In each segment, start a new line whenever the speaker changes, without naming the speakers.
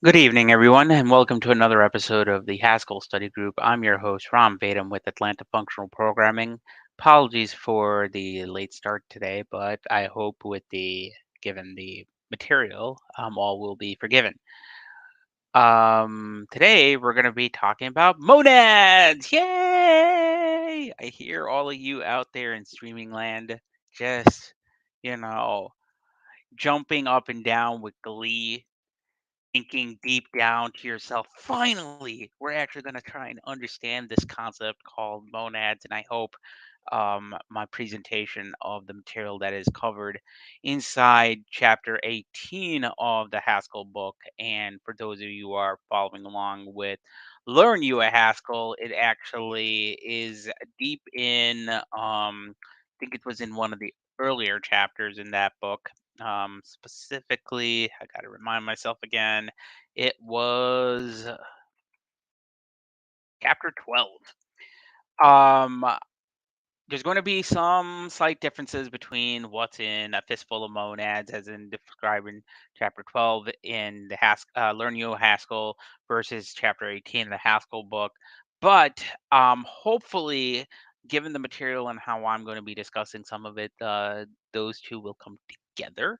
Good evening, everyone, and welcome to another episode of the Haskell Study Group. I'm your host, Ram Vadam with Atlanta Functional Programming. Apologies for the late start today, but I hope given the material, all will be forgiven. Today we're going to be talking about monads. Yay! I hear all of you out there in streaming land just, you know, jumping up and down with glee, thinking deep down to yourself, finally, we're actually going to try and understand this concept called monads. And I hope my presentation of the material that is covered inside chapter 18 of the Haskell book. And for those of you who are following along with Learn You a Haskell, it actually is deep in, I think it was in one of the earlier chapters in that book. Specifically, I got to remind myself again, it was chapter 12. Um, there's going to be some slight differences between what's in A Fistful of Monads, as in described in chapter 12 in the Learn You Haskell versus chapter 18 in the Haskell book. But hopefully, given the material and how I'm going to be discussing some of it, those two will come together,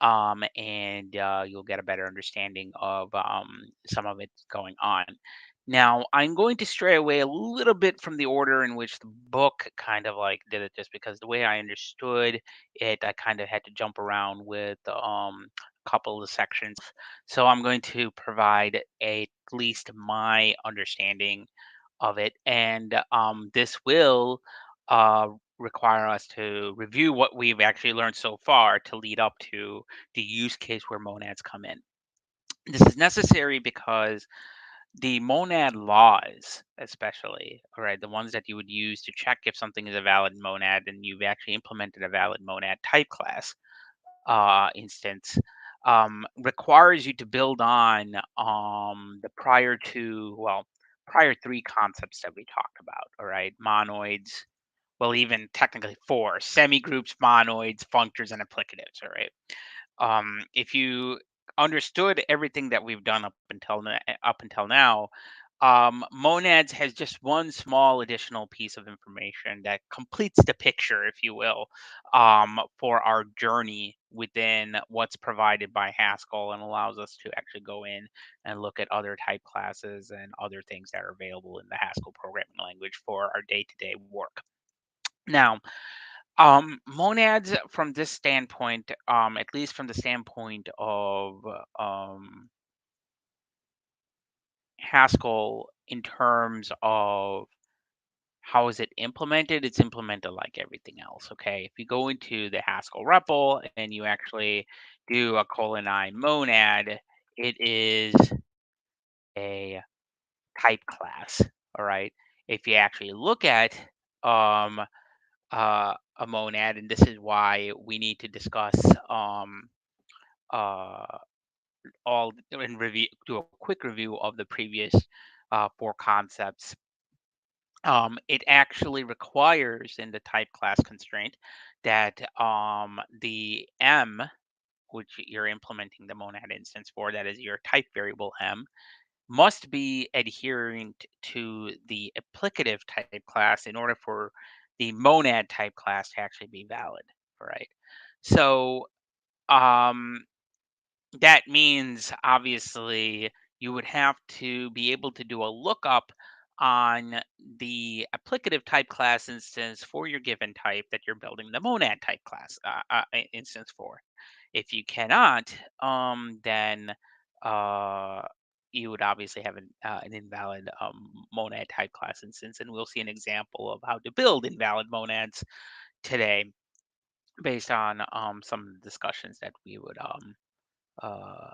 and you'll get a better understanding of some of it going on. Now, I'm going to stray away a little bit from the order in which the book kind of like did it, just because the way I understood it, I kind of had to jump around with a couple of sections. So I'm going to provide at least my understanding of it, and this will uh, require us to review what we've actually learned so far to lead up to the use case where monads come in. This is necessary because the monad laws, especially, all right, the ones that you would use to check if something is a valid monad and you've actually implemented a valid monad type class instance, requires you to build on the prior three concepts that we talked about, all right, monoids, well, even technically four: semigroups, monoids, functors, and applicatives, all right. If you understood everything that we've done up until now, monads has just one small additional piece of information that completes the picture, if you will, for our journey within what's provided by Haskell, and allows us to actually go in and look at other type classes and other things that are available in the Haskell programming language for our day-to-day work. Now, monads from this standpoint, at least from the standpoint of Haskell, in terms of how is it implemented, it's implemented like everything else. Okay, if you go into the Haskell REPL and you actually do a :I monad, it is a type class. All right. If you actually look at um, a monad, and this is why we need to discuss uh, all and review, do a quick review of the previous four concepts. It actually requires in the type class constraint that the M, which you're implementing the monad instance for, that is your type variable M, must be adherent to the applicative type class in order for the monad type class to actually be valid, right? So um, that means obviously you would have to be able to do a lookup on the applicative type class instance for your given type that you're building the monad type class instance for. If you cannot, then uh, you would obviously have an invalid monad type class instance, and we'll see an example of how to build invalid monads today based on some of the discussions that we would uh,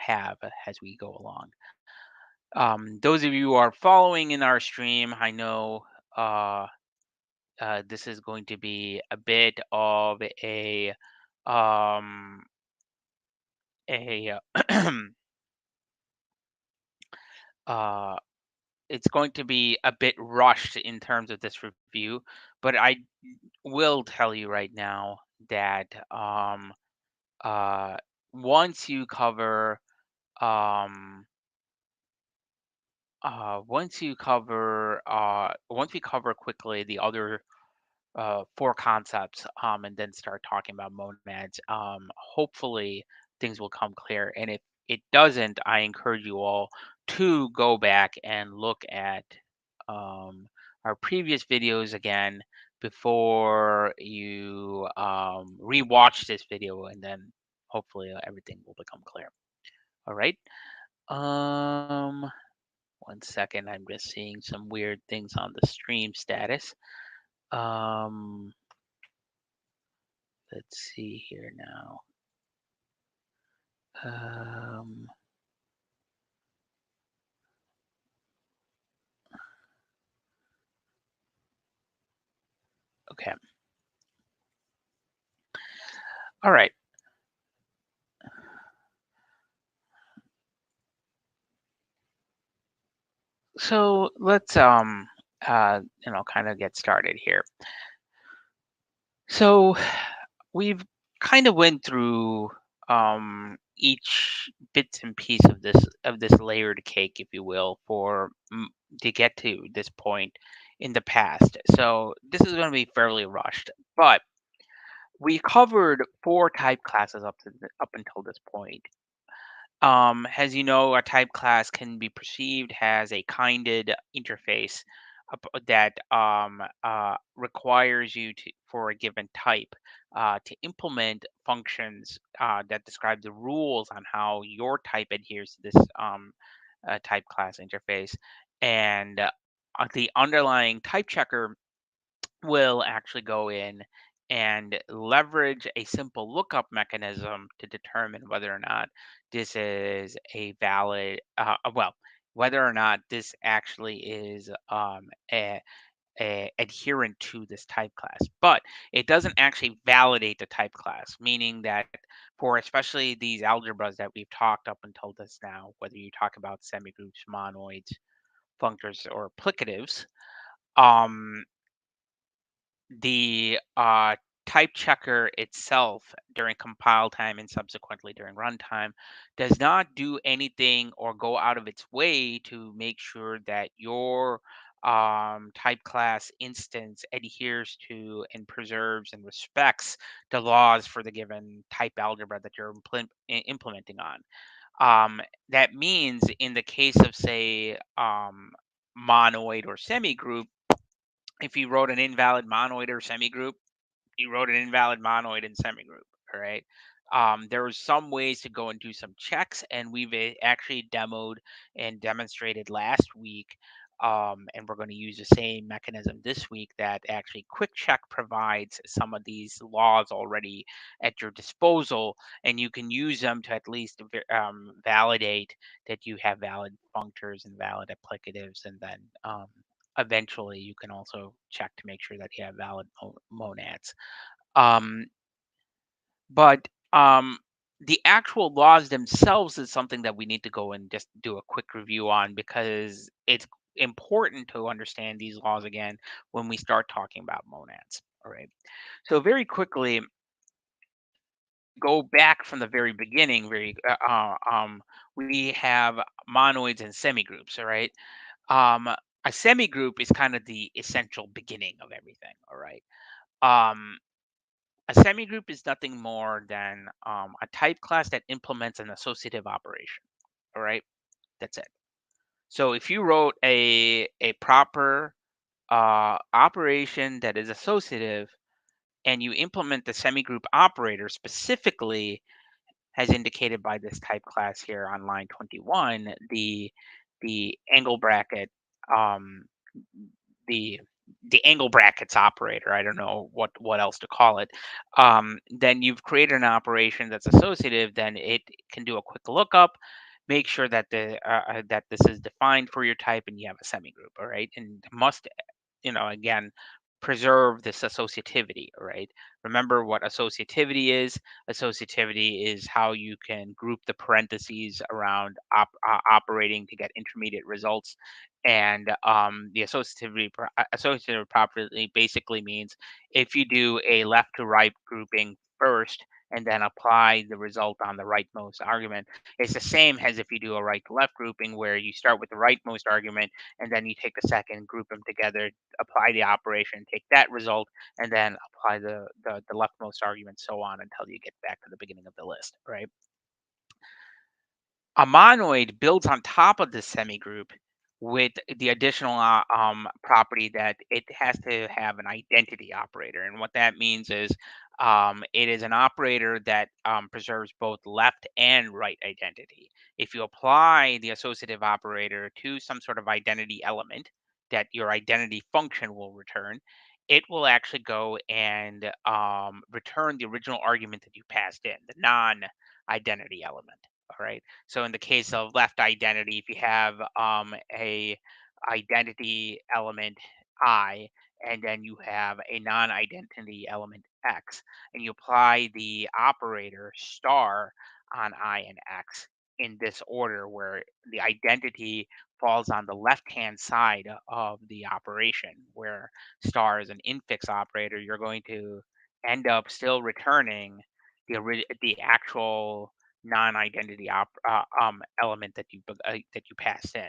have as we go along. Those of you who are following in our stream, I know uh, this is going to be a bit of um, a uh, it's going to be a bit rushed in terms of this review, but I will tell you right now that uh, once you cover um, once we cover quickly the other four concepts, and then start talking about monads, hopefully things will come clear. And if it doesn't, I encourage you all to go back and look at um, our previous videos again before you rewatch this video, and then hopefully everything will become clear. All right. Um, 1 second. I'm just seeing some weird things on the stream status. Um, let's see here now. Um, okay. All right. So let's kind of get started here. So we've kind of went through each bits and piece of this layered cake, if you will, to get to this point in the past. So this is going to be fairly rushed, but we covered four type classes up until this point. As you know, a type class can be perceived as a kinded interface that requires you to, for a given type, to implement functions that describe the rules on how your type adheres to this type class interface. And the underlying type checker will actually go in and leverage a simple lookup mechanism to determine whether or not this is a valid, whether or not this actually is a adherent to this type class. But it doesn't actually validate the type class, meaning that for especially these algebras that we've talked up until this now, whether you talk about semigroups, monoids, functors, or applicatives, um, the type checker itself during compile time and subsequently during runtime does not do anything or go out of its way to make sure that your type class instance adheres to and preserves and respects the laws for the given type algebra that you're implementing on. That means in the case of, say, monoid or semigroup, if you wrote an invalid monoid or semigroup, you wrote an invalid monoid and semigroup. All right. There was some ways to go and do some checks, and we've actually demoed and demonstrated last week. And we're going to use the same mechanism this week that actually Quick Check provides some of these laws already at your disposal, and you can use them to at least validate that you have valid functors and valid applicatives, and then eventually you can also check to make sure that you have valid monads. Um, but the actual laws themselves is something that we need to go and just do a quick review on, because it's important to understand these laws again when we start talking about monads. All right. So very quickly, go back from the very beginning. We have monoids and semigroups. All right. Um, a semigroup is kind of the essential beginning of everything. All right. Um, A semigroup is nothing more than a type class that implements an associative operation. All right, that's it. So if you wrote a proper operation that is associative, and you implement the semigroup operator specifically, as indicated by this type class here on line 21, the angle bracket, um, the the angle brackets operator. I don't know what else to call it. Then you've created an operation that's associative. Then it can do a quick lookup, make sure that that this is defined for your type, and you have a semigroup. All right, and must, again, preserve this associativity. All right. Remember what associativity is. Associativity is how you can group the parentheses around operating to get intermediate results. And the associative property basically means if you do a left to right grouping first and then apply the result on the rightmost argument. It's the same as if you do a right to left grouping where you start with the rightmost argument and then you take the second, group them together, apply the operation, take that result, and then apply the leftmost argument, so on until you get back to the beginning of the list, right? A monoid builds on top of the semigroup with the additional property that it has to have an identity operator. And what that means is it is an operator that preserves both left and right identity. If you apply the associative operator to some sort of identity element that your identity function will return, it will actually go and return the original argument that you passed in, the non identity element. All right. So in the case of left identity, if you have a identity element I, and then you have a non-identity element X, and you apply the operator star on I and X in this order where the identity falls on the left-hand side of the operation, where star is an infix operator, you're going to end up still returning the actual non-identity element that you passed in.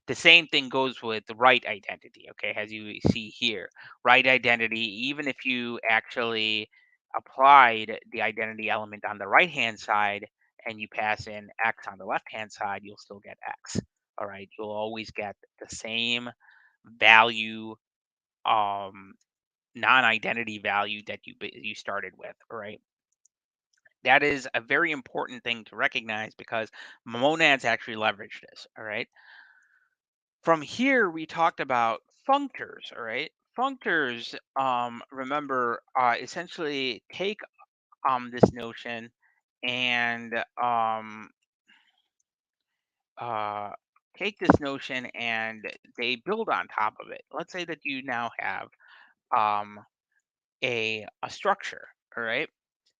The same thing goes with the right identity. Okay, as you see here, right identity. Even if you actually applied the identity element on the right hand side and you pass in X on the left hand side, you'll still get X. All right, you'll always get the same value, um, non-identity value that you started with. All right. That is a very important thing to recognize because monads actually leverage this. All right. From here, we talked about functors. All right. Functors, remember, essentially take this notion and uh, take this notion and they build on top of it. Let's say that you now have um, a structure. All right.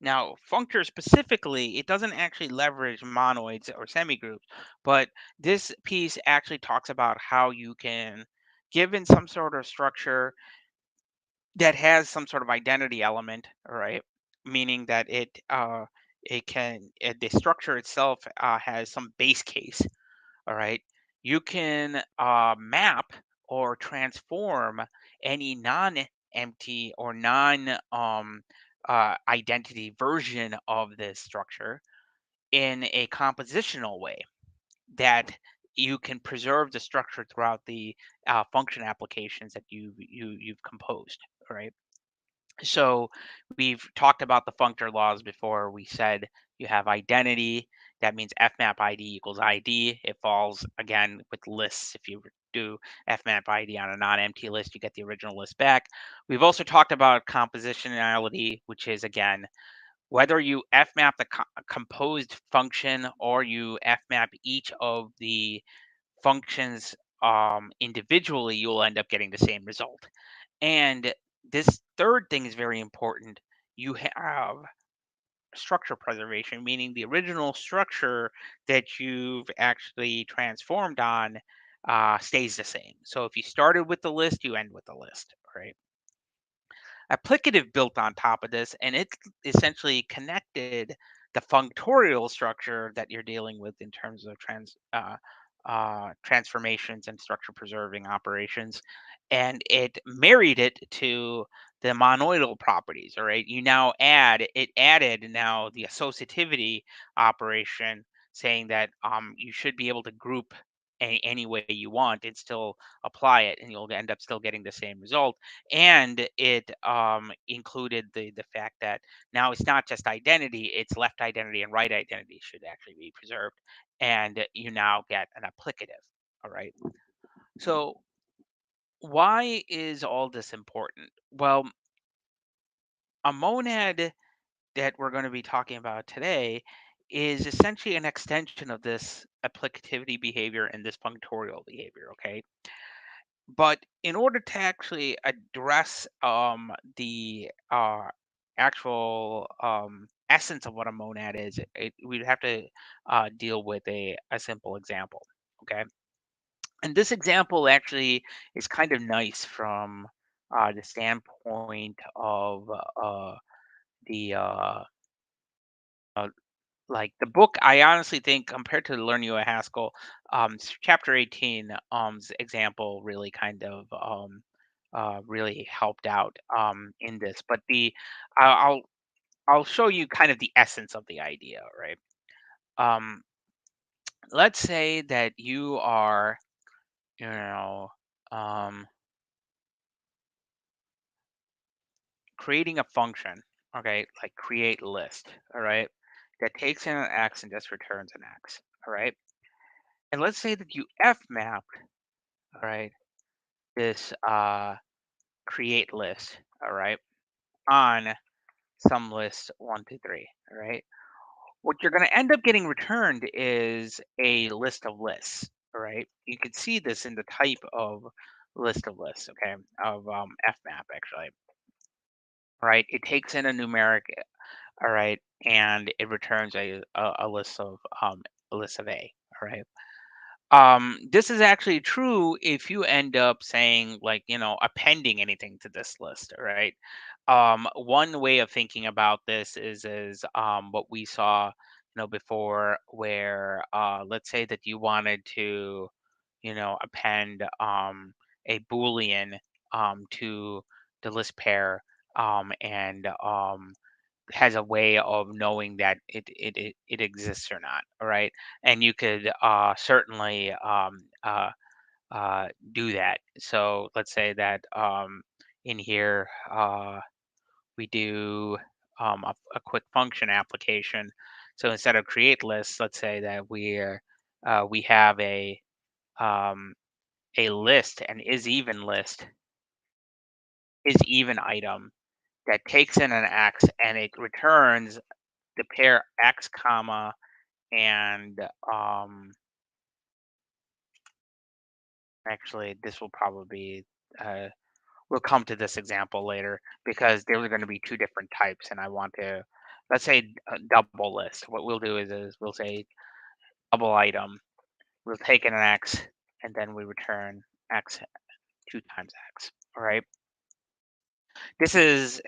Now, functor specifically, it doesn't actually leverage monoids or semigroups, but this piece actually talks about how you can, given some sort of structure that has some sort of identity element, all right, meaning that the structure itself has some base case, all right, you can map or transform any non-empty or non identity version of this structure in a compositional way that you can preserve the structure throughout the function applications that you've composed. All right. So we've talked about the functor laws before. We said you have identity. That means fmap ID equals ID. It falls again with lists. If you do fmap ID on a non-empty list, you get the original list back. We've also talked about compositionality, which is again whether you fmap the composed function or you fmap each of the functions individually, you'll end up getting the same result. And this third thing is very important. You have structure preservation, meaning the original structure that you've actually transformed on stays the same. So if you started with the list, you end with the list, right? Applicative built on top of this, and it essentially connected the functorial structure that you're dealing with in terms of transformations and structure preserving operations, and it married it to the monoidal properties. All right, it added now the associativity operation, saying that you should be able to group any way you want and still apply it, and you'll end up still getting the same result. And it included the fact that now it's not just identity, it's left identity and right identity should actually be preserved, and you now get an applicative. All right, so why is all this important? Well, a monad that we're going to be talking about today is essentially an extension of this applicativity behavior and this functorial behavior. Okay, but in order to actually address the actual essence of what a monad is, we'd have to deal with a simple example. Okay. And this example actually is kind of nice from the standpoint of the uh, like the book, I honestly think compared to Learn You a Haskell, chapter 18 example really kind of really helped out in this. But I'll I'll show you kind of the essence of the idea, right? Um, let's say that you are, you know, um, creating a function, okay, like create list, all right, that takes in an x and just returns an x, all right. And let's say that you f map, all right, this create list, all right, on some list 1 2 3, all right. What you're going to end up getting returned is a list of lists, all right. You can see this in the type of list of lists, okay, of fmap actually, all right. It takes in a numeric, all right, and it returns a list of a list of a, all right. This is actually true if you end up saying, like, appending anything to this list, all right? One way of thinking about this is what we saw, before, where let's say that you wanted to, append a Boolean to the list pair, and has a way of knowing that it exists or not. All right, and you could certainly do that. So let's say that in here we do a quick function application. So instead of create lists, let's say that we have um, a list, an is even item that takes in an x and it returns the pair x comma and actually this will probably be we'll come to this example later because there are going to be two different types and I want to, let's say, a double list. What we'll do is we'll say double item, we'll take in an x and then we return x 2 times x, all right. This is,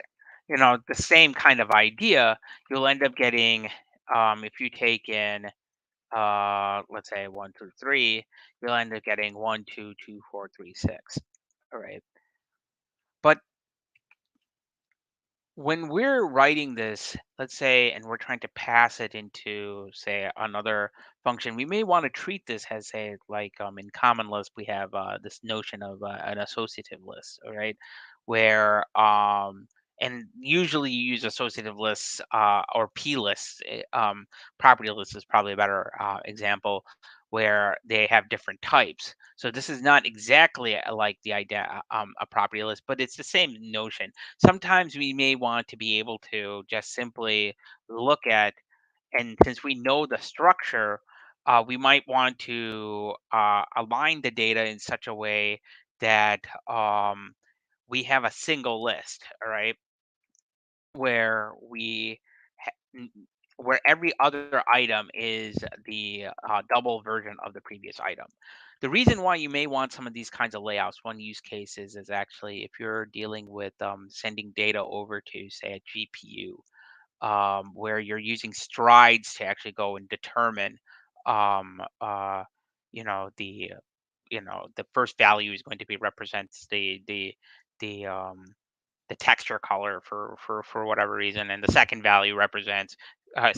the same kind of idea. You'll end up getting, if you take in let's say 1 2 3, you'll end up getting 1 2 2 4 3 6, all right. But when we're writing this, let's say, and we're trying to pass it into, say, another function, we may want to treat this as, say, like in common list, we have this notion of an associative list, all right, where and usually you use associative lists or p lists. Property list is probably a better example, where they have different types. So this is not exactly like the idea a property list, but it's the same notion. Sometimes we may want to be able to just simply look at, and since we know the structure, we might want to align the data in such a way that we have a single list, all right, where n- where every other item is the double version of the previous item. The reason why you may want some of these kinds of layouts, one use case is actually if you're dealing with sending data over to, say, a GPU, where you're using strides to actually go and determine, um, uh, the the first value is going to be represents the the texture color for whatever reason, and the second value represents,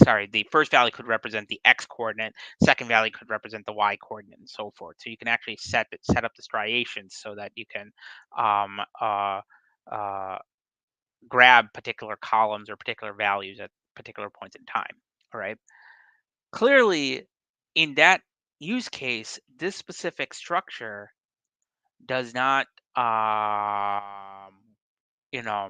sorry, the first value could represent the x coordinate, second value could represent the y coordinate, and so forth. So you can actually set up the striations so that you can um, uh, uh, grab particular columns or particular values at particular points in time. All right. Clearly, in that use case, this specific structure does not you know,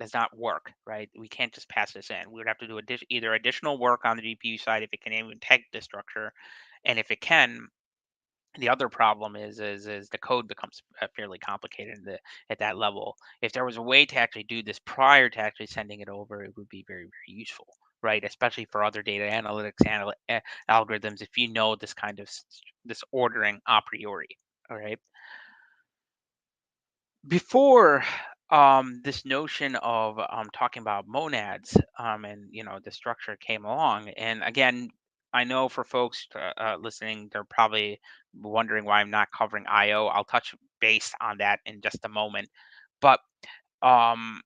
does not work, right? We can't just pass this in. We would have to do either additional work on the GPU side if it can even take the structure, and if it can, the other problem is the code becomes fairly complicated at that level. If there was a way to actually do this prior to actually sending it over, it would be very, very useful, right? Especially for other data analytics algorithms, if you know this kind of this ordering a priori. All right. Before this notion of talking about monads, and the structure came along. And again, I know for folks listening, they're probably wondering why I'm not covering IO. I'll touch base on that in just a moment. But um,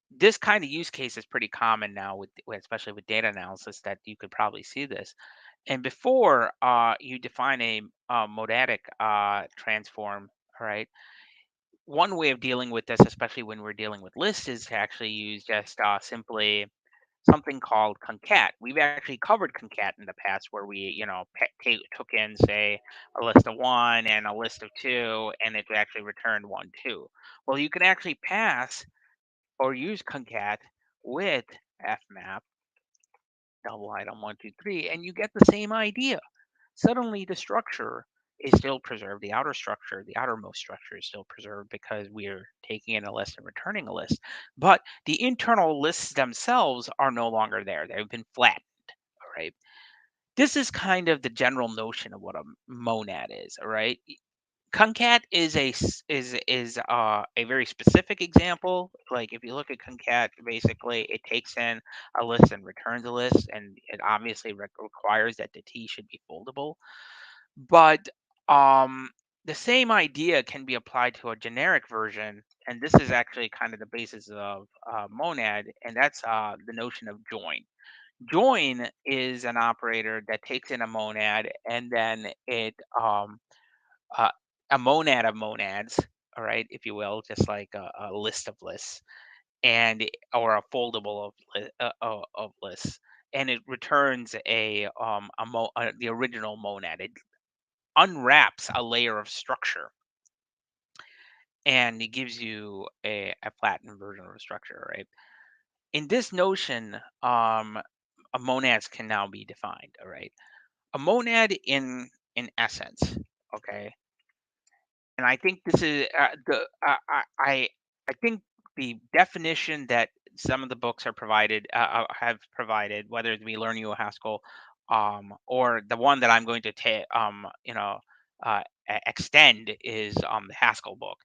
this kind of use case is pretty common now, especially with data analysis, that you could probably see this. And before you define a monadic transform, all right, one way of dealing with this, especially when we're dealing with lists, is to actually use just simply something called concat. We've actually covered concat in the past, where we, took in, say, a list of one and a list of two, and it actually returned one, two. Well, you can actually pass or use concat with fmap double item one, two, three, and you get the same idea. Suddenly the structure is still preserved. The outer structure, the outermost structure is still preserved because we are taking in a list and returning a list. But the internal lists themselves are no longer there. They've been flattened. All right. This is kind of the general notion of what a monad is. All right. Concat is a very specific example. Like if you look at concat, basically it takes in a list and returns a list, and it obviously requires that the T should be foldable. But um, the same idea can be applied to a generic version, and this is actually kind of the basis of monad, and that's the notion of join. Join is an operator that takes in a monad, and then uh, a monad of monads, all right, if you will, just like a list of lists, and or a foldable of lists, and it returns the original monad. It unwraps a layer of structure, and it gives you a flattened version of a structure, right? In this notion, a monads can now be defined, all right? A monad in essence, okay? And I think this is I think the definition that some of the books are provided have provided, whether it be Learn You Haskell, or the one that I'm going to extend, is the Haskell book,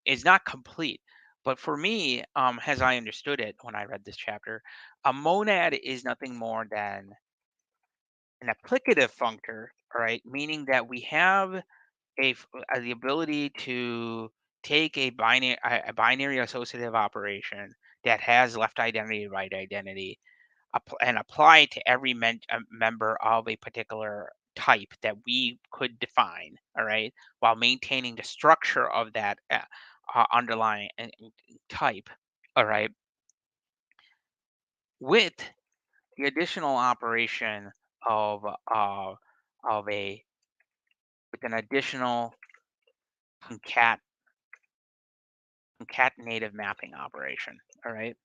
is not complete. But for me, as I understood it when I read this chapter, a monad is nothing more than an applicative functor, all right, meaning that we have the ability to take a binary associative operation that has left identity, right identity, and apply it to every member of a particular type that we could define, all right, while maintaining the structure of that underlying type, all right, with the additional operation of of a with an additional concat concatenative mapping operation. All right.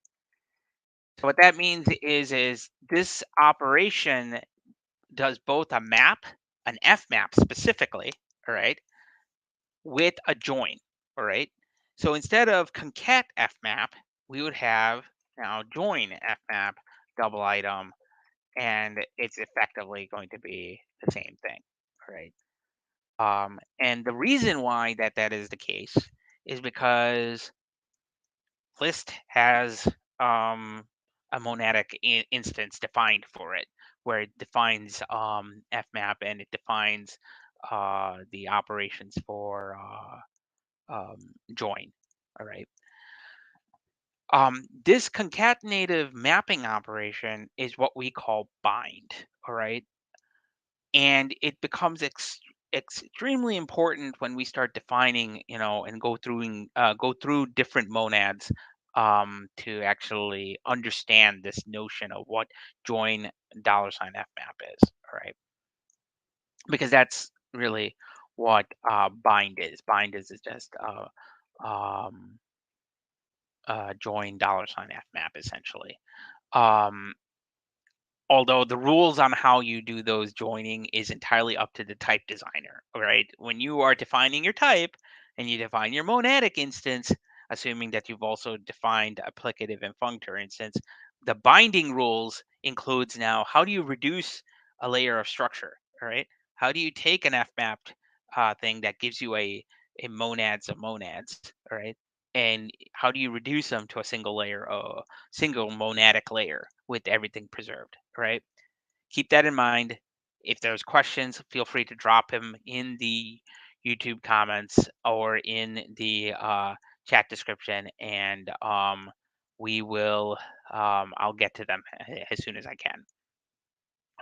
So what that means is this operation does both a map, an F map specifically, all right, with a join. All right. So instead of concat F map, we would have now join F map double item, and it's effectively going to be the same thing. All right. And the reason why that is the case is because list has a monadic instance defined for it, where it defines fmap, and it defines the operations for join. All right. This concatenative mapping operation is what we call bind. All right. And it becomes extremely important when we start defining, and go through different monads, to actually understand this notion of what join $sign fmap is. All right, because that's really what bind is just um, join $sign fmap, essentially. um, Although the rules on how you do those joining is entirely up to the type designer, all right? When you are defining your type and you define your monadic instance, assuming that you've also defined applicative and functor instance, the binding rules includes now how do you reduce a layer of structure, all right? How do you take an fmapped thing that gives you a monads of monads, all right? And how do you reduce them to a single layer, a single monadic layer with everything preserved, right? Keep that in mind. If there's questions, feel free to drop them in the YouTube comments or in the chat description, and we will. I'll get to them as soon as I can.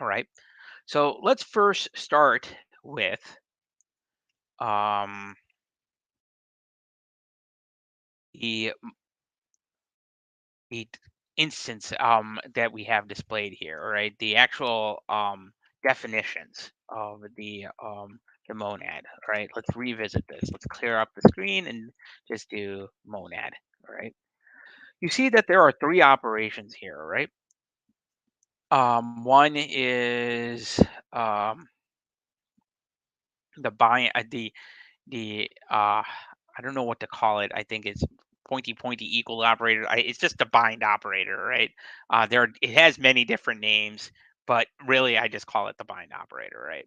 All right. So let's first start with um, the the instance that we have displayed here. All right. The actual definitions of the monad. All right. Let's revisit this. Let's clear up the screen and just do monad. All right. You see that there are three operations here. All right. One is the bind I don't know what to call it. I think it's pointy equal operator. It's just a bind operator, right? It has many different names, but really I just call it the bind operator, right?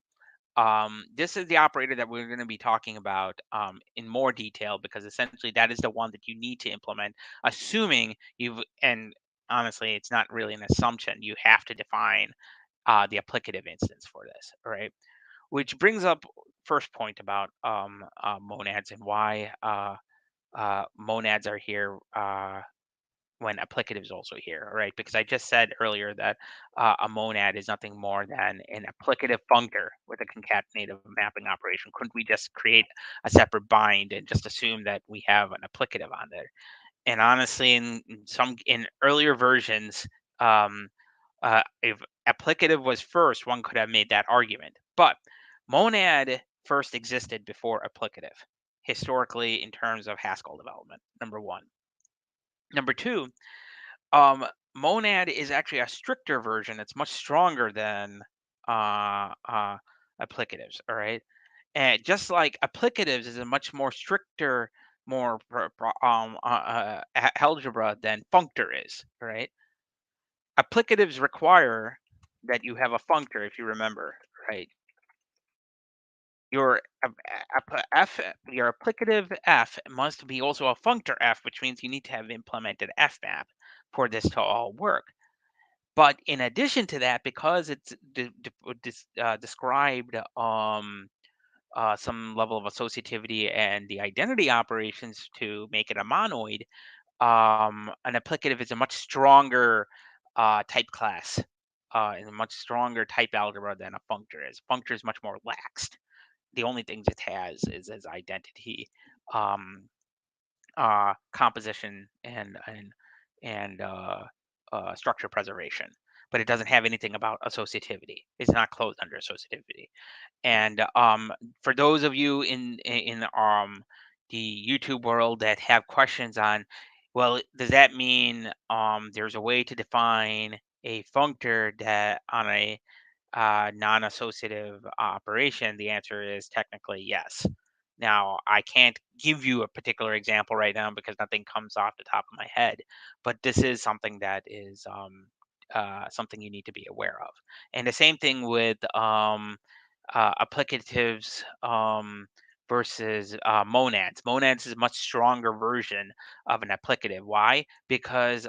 This is the operator that we're going to be talking about in more detail because essentially that is the one that you need to implement, assuming you've and honestly, it's not really an assumption. You have to define the applicative instance for this, all right? Which brings up first point about monads and why monads are here when applicative is also here, all right? Because I just said earlier that a monad is nothing more than an applicative functor with a concatenative mapping operation. Couldn't we just create a separate bind and just assume that we have an applicative on there? And honestly, in earlier versions, um, if applicative was first, one could have made that argument. But monad first existed before applicative, historically in terms of Haskell development. Number one. Number two, monad is actually a stricter version. It's much stronger than uh, uh, applicatives. All right, and just like applicatives is a much more stricter, more algebra than functor is. All right, applicatives require that you have a functor, if you remember, right? Your your applicative f must be also a functor f, which means you need to have implemented fmap for this to all work. But in addition to that, because it's described some level of associativity and the identity operations to make it a monoid, an applicative is a much stronger type class and a much stronger type algebra than a functor is. Functor is much more laxed. The only things it has is identity, um, composition, and structure preservation. But it doesn't have anything about associativity. It's not closed under associativity. And for those of you in the YouTube world that have questions on, well, does that mean there's a way to define a functor that on a non-associative operation? The answer is technically yes. Now, I can't give you a particular example right now because nothing comes off the top of my head, but this is something that is something you need to be aware of. And the same thing with applicatives versus monads. Monads is a much stronger version of an applicative. Why? Because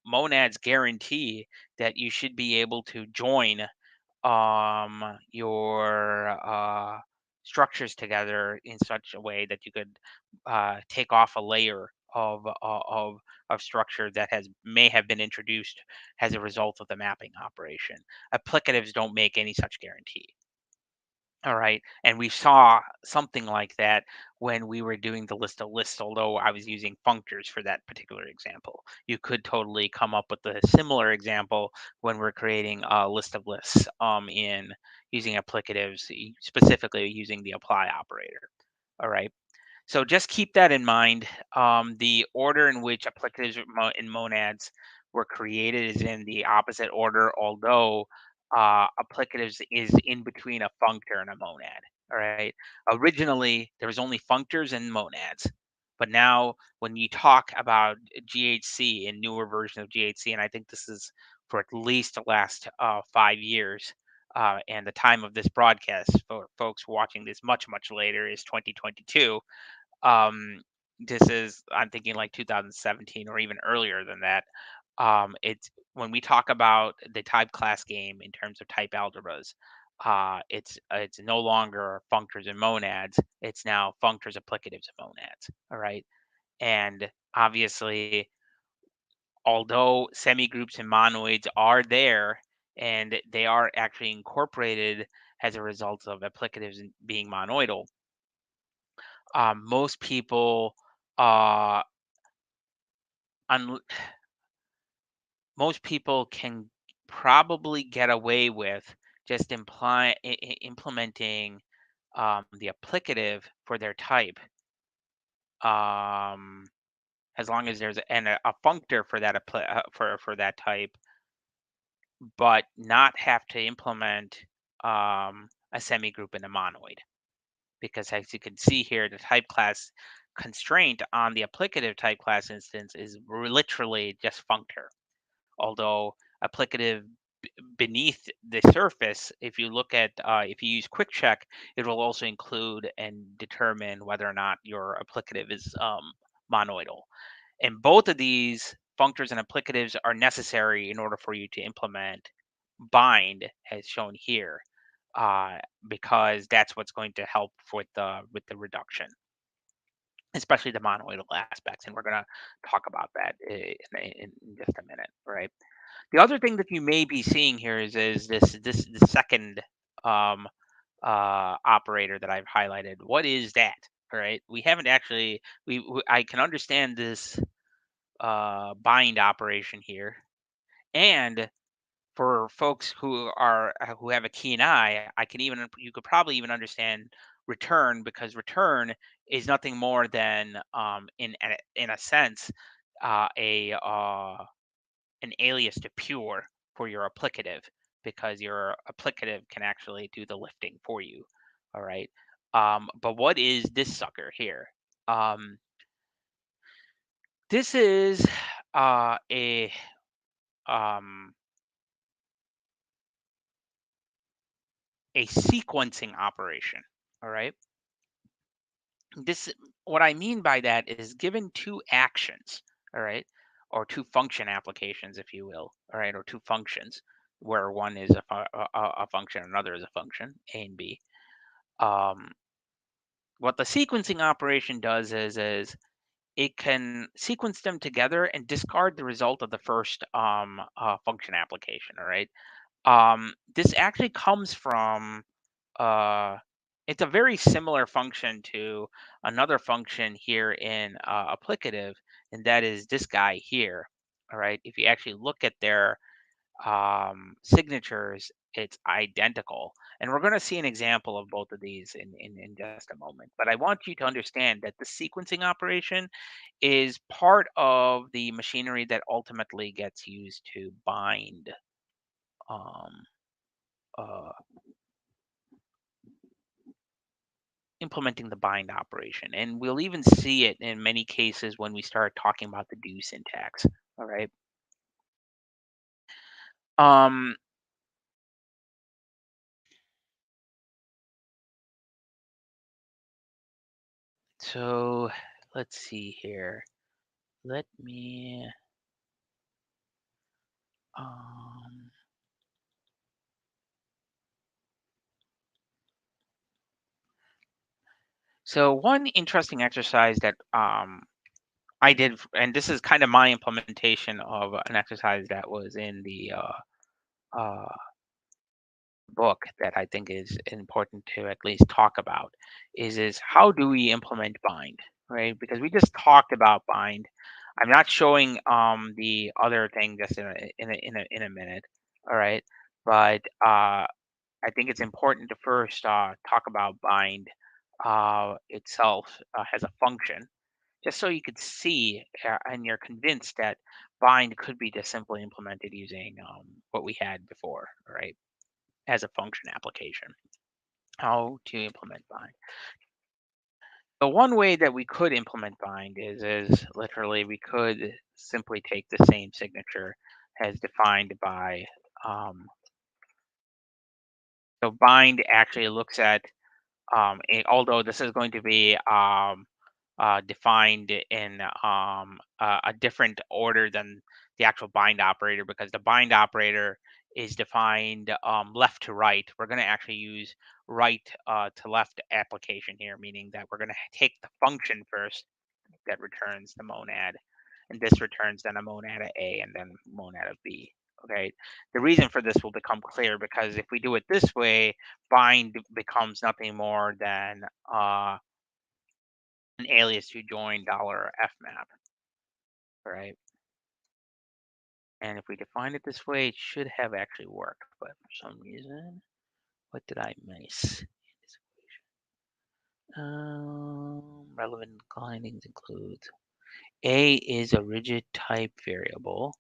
monads guarantee that you should be able to join your structures together in such a way that you could take off a layer of structure that has may have been introduced as a result of the mapping operation. Applicatives don't make any such guarantee. All right. And we saw something like that when we were doing the list of lists, although I was using functors for that particular example. You could totally come up with a similar example when we're creating a list of lists in using applicatives, specifically using the apply operator. All right. So just keep that in mind. The order in which applicatives and monads were created is in the opposite order, although applicatives is in between a functor and a monad. All right. Originally, there was only functors and monads, but now when you talk about GHC and newer version of GHC, and I think this is for at least the last 5 years, and the time of this broadcast for folks watching this much later is 2022. Um, this is, I'm thinking, like 2017 or even earlier than that. It's when we talk about the type class game in terms of type algebras. It's no longer functors and monads. It's now functors, applicatives, and monads. All right, and obviously, although semigroups and monoids are there, and they are actually incorporated as a result of applicatives being monoidal, most people uh, un- most people can probably get away with just implementing the applicative for their type, um, as long as there's a functor for that for that type, but not have to implement a semigroup and a monoid. Because as you can see here, the type class constraint on the applicative type class instance is literally just functor. Although applicative beneath the surface, if you look at if you use quick check, it will also include and determine whether or not your applicative is monoidal. And both of these functors and applicatives are necessary in order for you to implement bind, as shown here, uh, because that's what's going to help with the reduction, especially the monoidal aspects. And we're going to talk about that in just a minute, right? The other thing that you may be seeing here is this the second um, operator that I've highlighted. What is that? All right, we haven't actually. I can understand this bind operation here, and for folks who have a keen eye, I can even you could probably even understand return, because return is nothing more than in a sense a an alias to pure for your applicative, because your applicative can actually do the lifting for you. All right. But what is this sucker here? Um, this is a um, a sequencing operation. All right. This What I mean by that is, given two actions, all right, or two function applications, if you will, all right, or two functions, where one is a function, another is a function, A and B. Um, what the sequencing operation does is it can sequence them together and discard the result of the first function application. All right. This actually comes from uh, it's a very similar function to another function here in applicative, and that is this guy here. All right. If you actually look at their signatures, it's identical. And we're going to see an example of both of these in just a moment. But I want you to understand that the sequencing operation is part of the machinery that ultimately gets used to bind um, uh, implementing the bind operation. And we'll even see it in many cases when we start talking about the do syntax. All right. Um, so let's see here. Let me um so one interesting exercise that I did, and this is kind of my implementation of an exercise that was in the uh, book that I think is important to at least talk about, is how do we implement bind, right? Because we just talked about bind. I'm not showing the other thing just in a minute, all right? But I think it's important to first talk about bind itself as a function, just so you could see and you're convinced that bind could be just simply implemented using what we had before, right, as a function application. How to implement bind. The one way that we could implement bind is literally we could simply take the same signature as defined by um, So bind actually looks at although this is going to be defined in a different order than the actual bind operator, because the bind operator is defined left to right. We're going to actually use right to left application here, meaning that we're going to take the function first that returns the monad, and this returns then a monad of A and then monad of B. Okay, the reason for this will become clear, because if we do it this way, bind becomes nothing more than an alias to join $fmap, right? And if we define it this way, it should have actually worked, but for some reason, what did I miss? Relevant findings include A is a rigid type variable.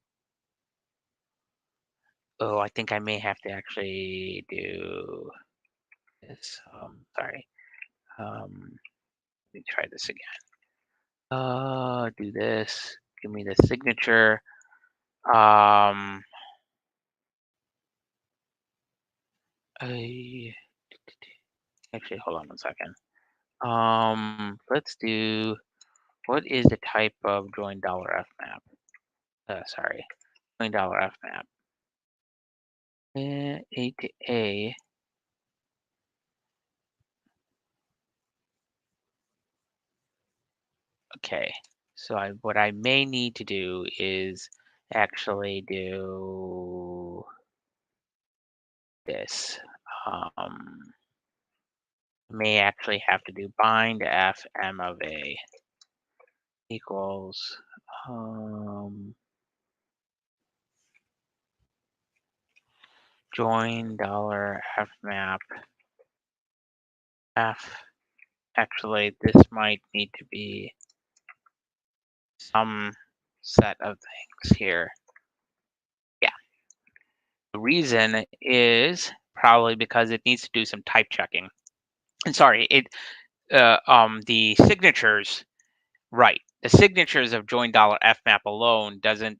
Oh, I think I may have to actually do this. Sorry. Let me try this again. Do this. Give me the signature. Um, I actually hold on one second. Let's do, what is the type of join $fmap? Sorry, join $fmap. A to A. Okay, so what I may need to do is actually do this. May actually have to do bind fm of A equals join $fmap f. Actually, this might need to be some set of things here. Yeah. The reason is probably because it needs to do some type checking. And sorry, the signatures, right? The signatures of join $fmap alone doesn't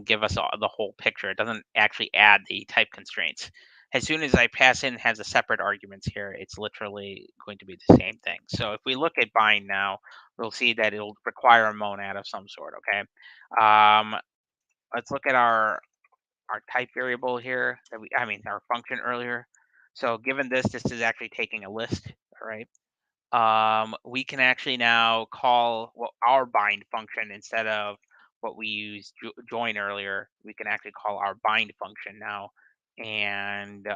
give us the whole picture. It doesn't actually add the type constraints. As soon as I pass in has a separate arguments here, it's literally going to be the same thing. So if we look at bind now, we'll see that it'll require a monad of some sort. Okay. Let's look at our type variable here I mean our function earlier. So given this is actually taking a list, all right? We can actually now call our bind function instead of what we used join earlier. We can actually call our bind function now and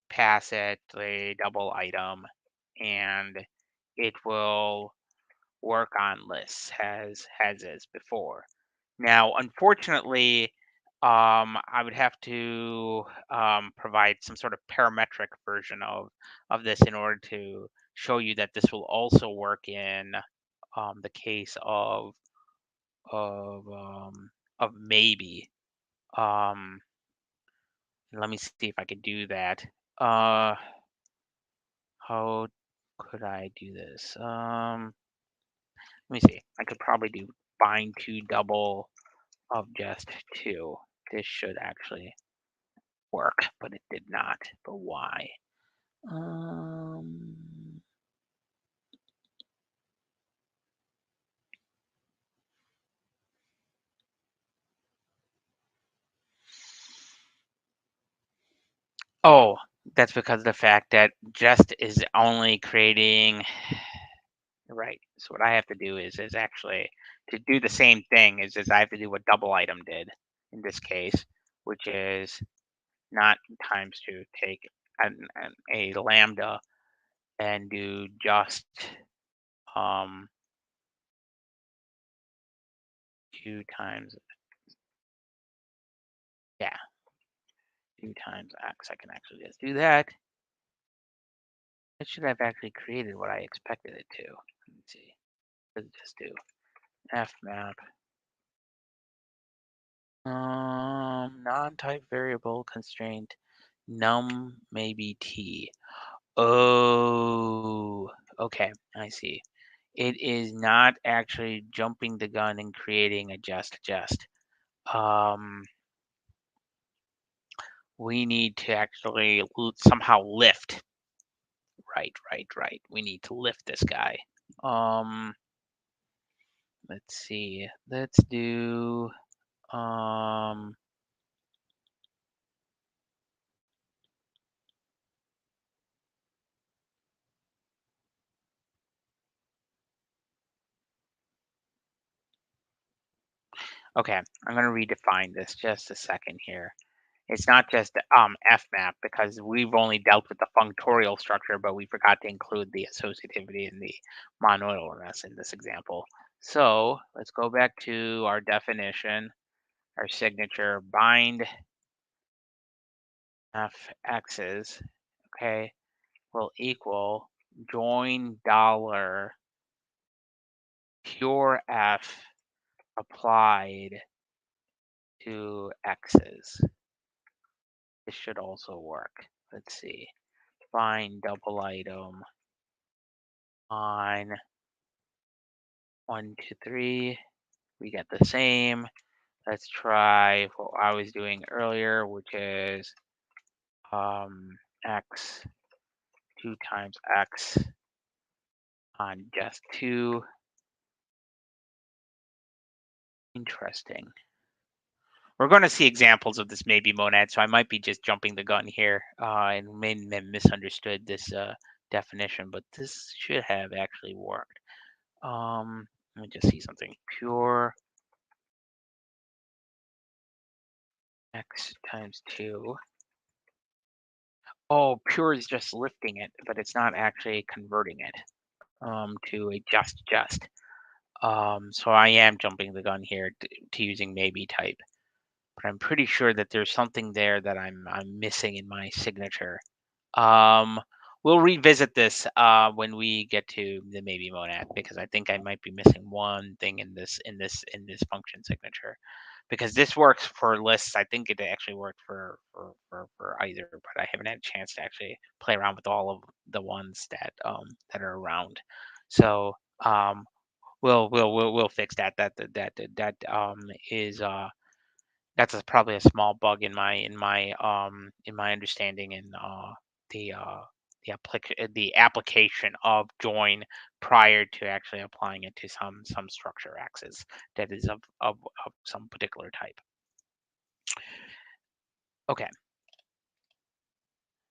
pass it a double item, and it will work on lists as is before. Now, unfortunately, I would have to provide some sort of parametric version of this in order to show you that this will also work in the case of of maybe. Um, Let me see if I could do that. Uh, how could I do this? Let me see. I could probably do bind to double of just 2. This should actually work, but it did not. But why? Um, oh, that's because of the fact that just is only creating, right. So what I have to do is actually to do the same thing is I have to do what double item did in this case, which is not times 2, take a lambda and do just um 2 times, yeah, 2 times x. I can actually just do that. It should have actually created what I expected it to. Let me see. Let's just do fmap non-type variable constraint num maybe t. Oh, okay, I see. It is not actually jumping the gun and creating a just. we need to actually somehow lift. Right. We need to lift this guy. Um, let's see. Let's do um okay, I'm gonna redefine this just a second here. It's not just FMAP because we've only dealt with the functorial structure, but we forgot to include the associativity and the monoidalness in this example. So let's go back to our definition, our signature bind fx's, okay, will equal join dollar pure f applied to x's. This should also work. Let's see. Find double item on 1, 2, 3. We get the same. Let's try what I was doing earlier, which is x 2 times x on just 2. Interesting. We're going to see examples of this maybe monad, so I might be just jumping the gun here and may have misunderstood this definition, but this should have actually worked. Let me just see something. Pure x times 2. Oh, pure is just lifting it, but it's not actually converting it to a just. So I am jumping the gun here to using maybe type, but I'm pretty sure that there's something there that I'm missing in my signature. Um, we'll revisit this when we get to the maybe monad because I think I might be missing one thing in this function signature because this works for lists. I think it actually worked for either, but I haven't had a chance to actually play around with all of the ones that are around. So we'll fix that. That is that's probably a small bug in my understanding and the the application of join prior to actually applying it to some structure axis that is of some particular type. Okay.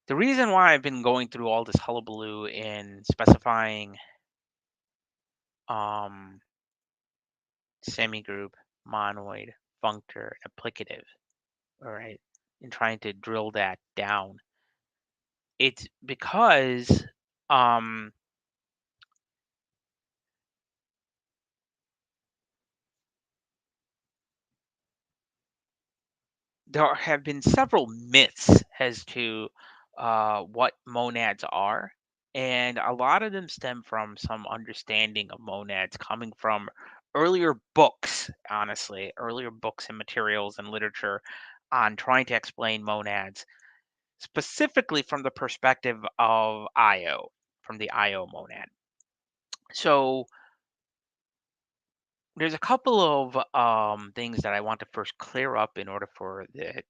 The reason why I've been going through all this hullabaloo in specifying um, semigroup, monoid, functor, applicative, all right, and trying to drill that down, it's because um, there have been several myths as to what monads are, and a lot of them stem from some understanding of monads coming from earlier books, honestly, earlier books and materials and literature on trying to explain monads, specifically from the perspective of IO, from the IO monad. So there's a couple of things that I want to first clear up in order for the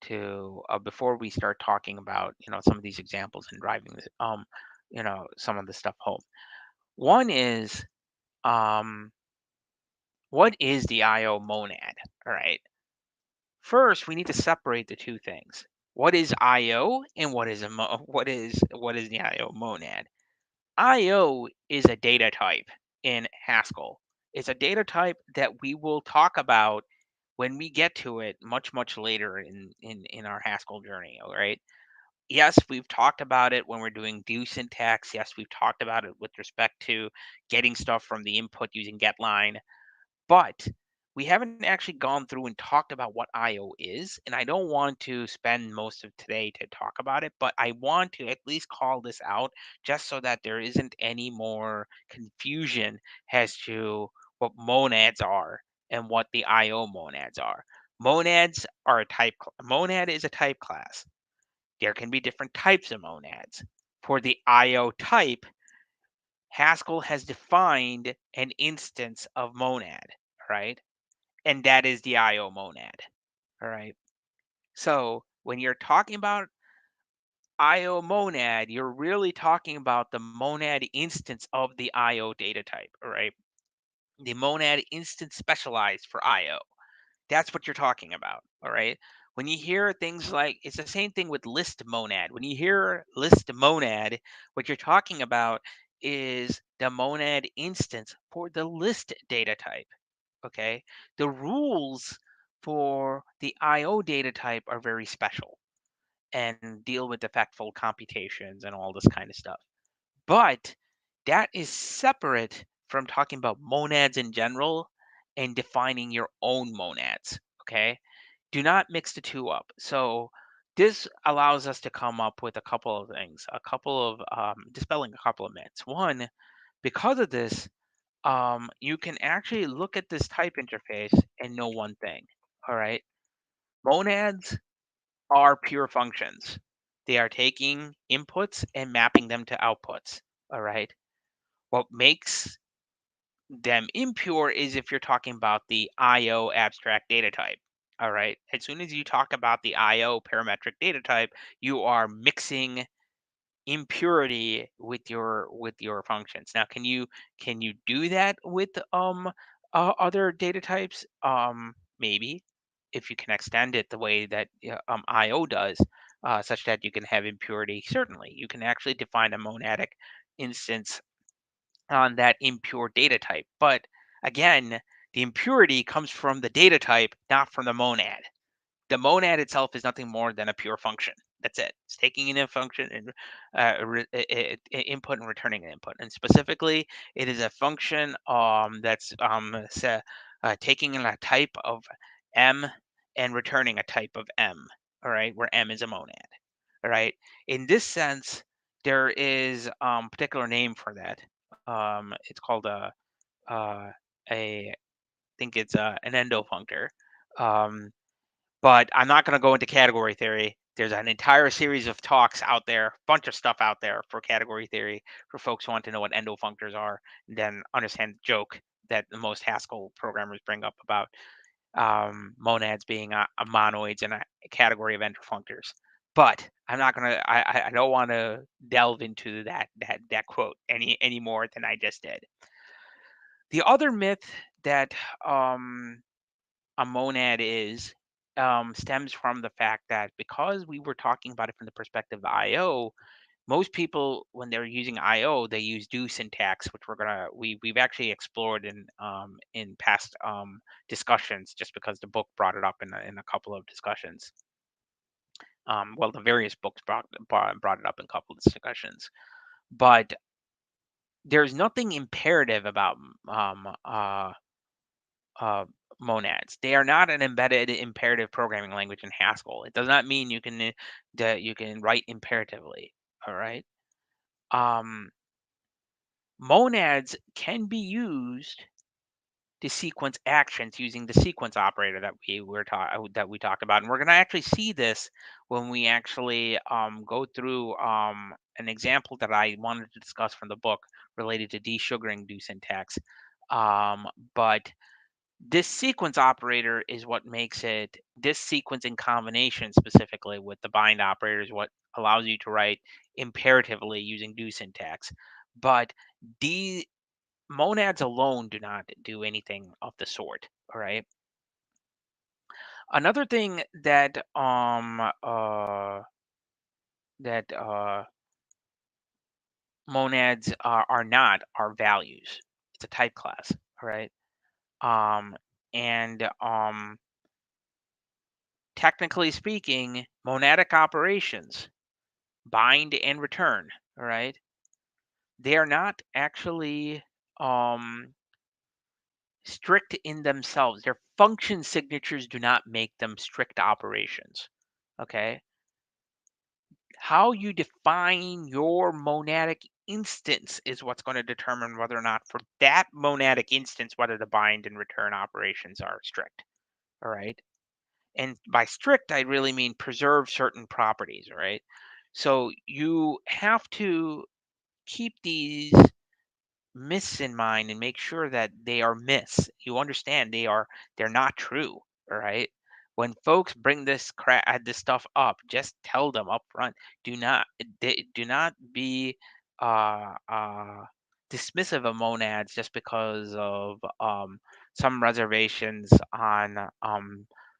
to before we start talking about some of these examples and driving some of the stuff home. One is um what is the IO monad? All right. First, we need to separate the two things. What is IO and what is the IO monad? IO is a data type in Haskell. It's a data type that we will talk about when we get to it much later in our Haskell journey. All right. Yes, we've talked about it when we're doing do syntax. Yes, we've talked about it with respect to getting stuff from the input using getLine, but we haven't actually gone through and talked about what IO is. And I don't want to spend most of today to talk about it, but I want to at least call this out just so that there isn't any more confusion as to what monads are and what the IO monads are. Monads are a type. Monad is a type class. There can be different types of monads. For the IO type, Haskell has defined an instance of monad, right? And that is the IO monad, all right? So When you're talking about IO monad, you're really talking about the monad instance of the IO data type, all right? The monad instance specialized for IO. That's what you're talking about, all right? When you hear things like, it's the same thing with list monad. When you hear list monad, what you're talking about is the monad instance for the list data type, okay? The rules for the IO data type are very special and deal with the factful computations and all this kind of stuff. But that is separate from talking about monads in general and defining your own monads, okay? Do not mix the two up. So this allows us to come up with a couple of things, a couple of dispelling a couple of myths. One, because of this, you can actually look at this type interface and know one thing. All right, monads are pure functions. They are taking inputs and mapping them to outputs. All right. What makes them impure is if you're talking about the IO abstract data type. All right. As soon as you talk about the IO parametric data type, you are mixing impurity with your functions. Now, can you do that with other data types? Maybe if you can extend it the way that IO does, such that you can have impurity. Certainly, you can actually define a monadic instance on that impure data type. But again, the impurity comes from the data type, not from the monad. The monad itself is nothing more than a pure function. That's it. It's taking in a function and input and returning an input. And specifically, it is a function that's taking in a type of M and returning a type of M. All right, where M is a monad. All right. In this sense, there is particular name for that. It's called uh, a I think it's an endofunctor. Um, but I'm not going to go into category theory. There's an entire series of talks out there, bunch of stuff out there for category theory for folks who want to know what endofunctors are, and then understand the joke that the most Haskell programmers bring up about monads being a monoids and a category of endofunctors. But I'm not gonna. I don't want to delve into that quote any more than I just did. The other myth that a monad is stems from the fact that because we were talking about it from the perspective of IO, most people when they're using IO, they use do syntax, which we've actually explored in past discussions, just because the book brought it up in a couple of discussions. Well, the various books brought it up in a couple of discussions, but there's nothing imperative about um, uh, uh, monads. They are not an embedded imperative programming language in Haskell. It does not mean you can that you can write imperatively. All right. Um, Monads can be used to sequence actions using the sequence operator that we talked about, and we're going to actually see this when we actually go through an example that I wanted to discuss from the book related to desugaring do syntax. Um, but this sequence operator is what makes it, this sequence in combination specifically with the bind operator is what allows you to write imperatively using do syntax. But the monads alone do not do anything of the sort. All right. Another thing that monads are not are values. It's a type class. All right. Um, and technically speaking, monadic operations, bind and return, all right, they are not actually strict in themselves. Their function signatures do not make them strict operations. Okay. How you define your monadic instance is what's going to determine whether or not for that monadic instance, whether the bind and return operations are strict. All right. And by strict, I really mean preserve certain properties, right? So you have to keep these myths in mind and make sure that they are myths. You understand they're not true, all right? When folks bring this stuff up, just tell them up front. Do not be uh, uh, dismissive of monads just because of some reservations on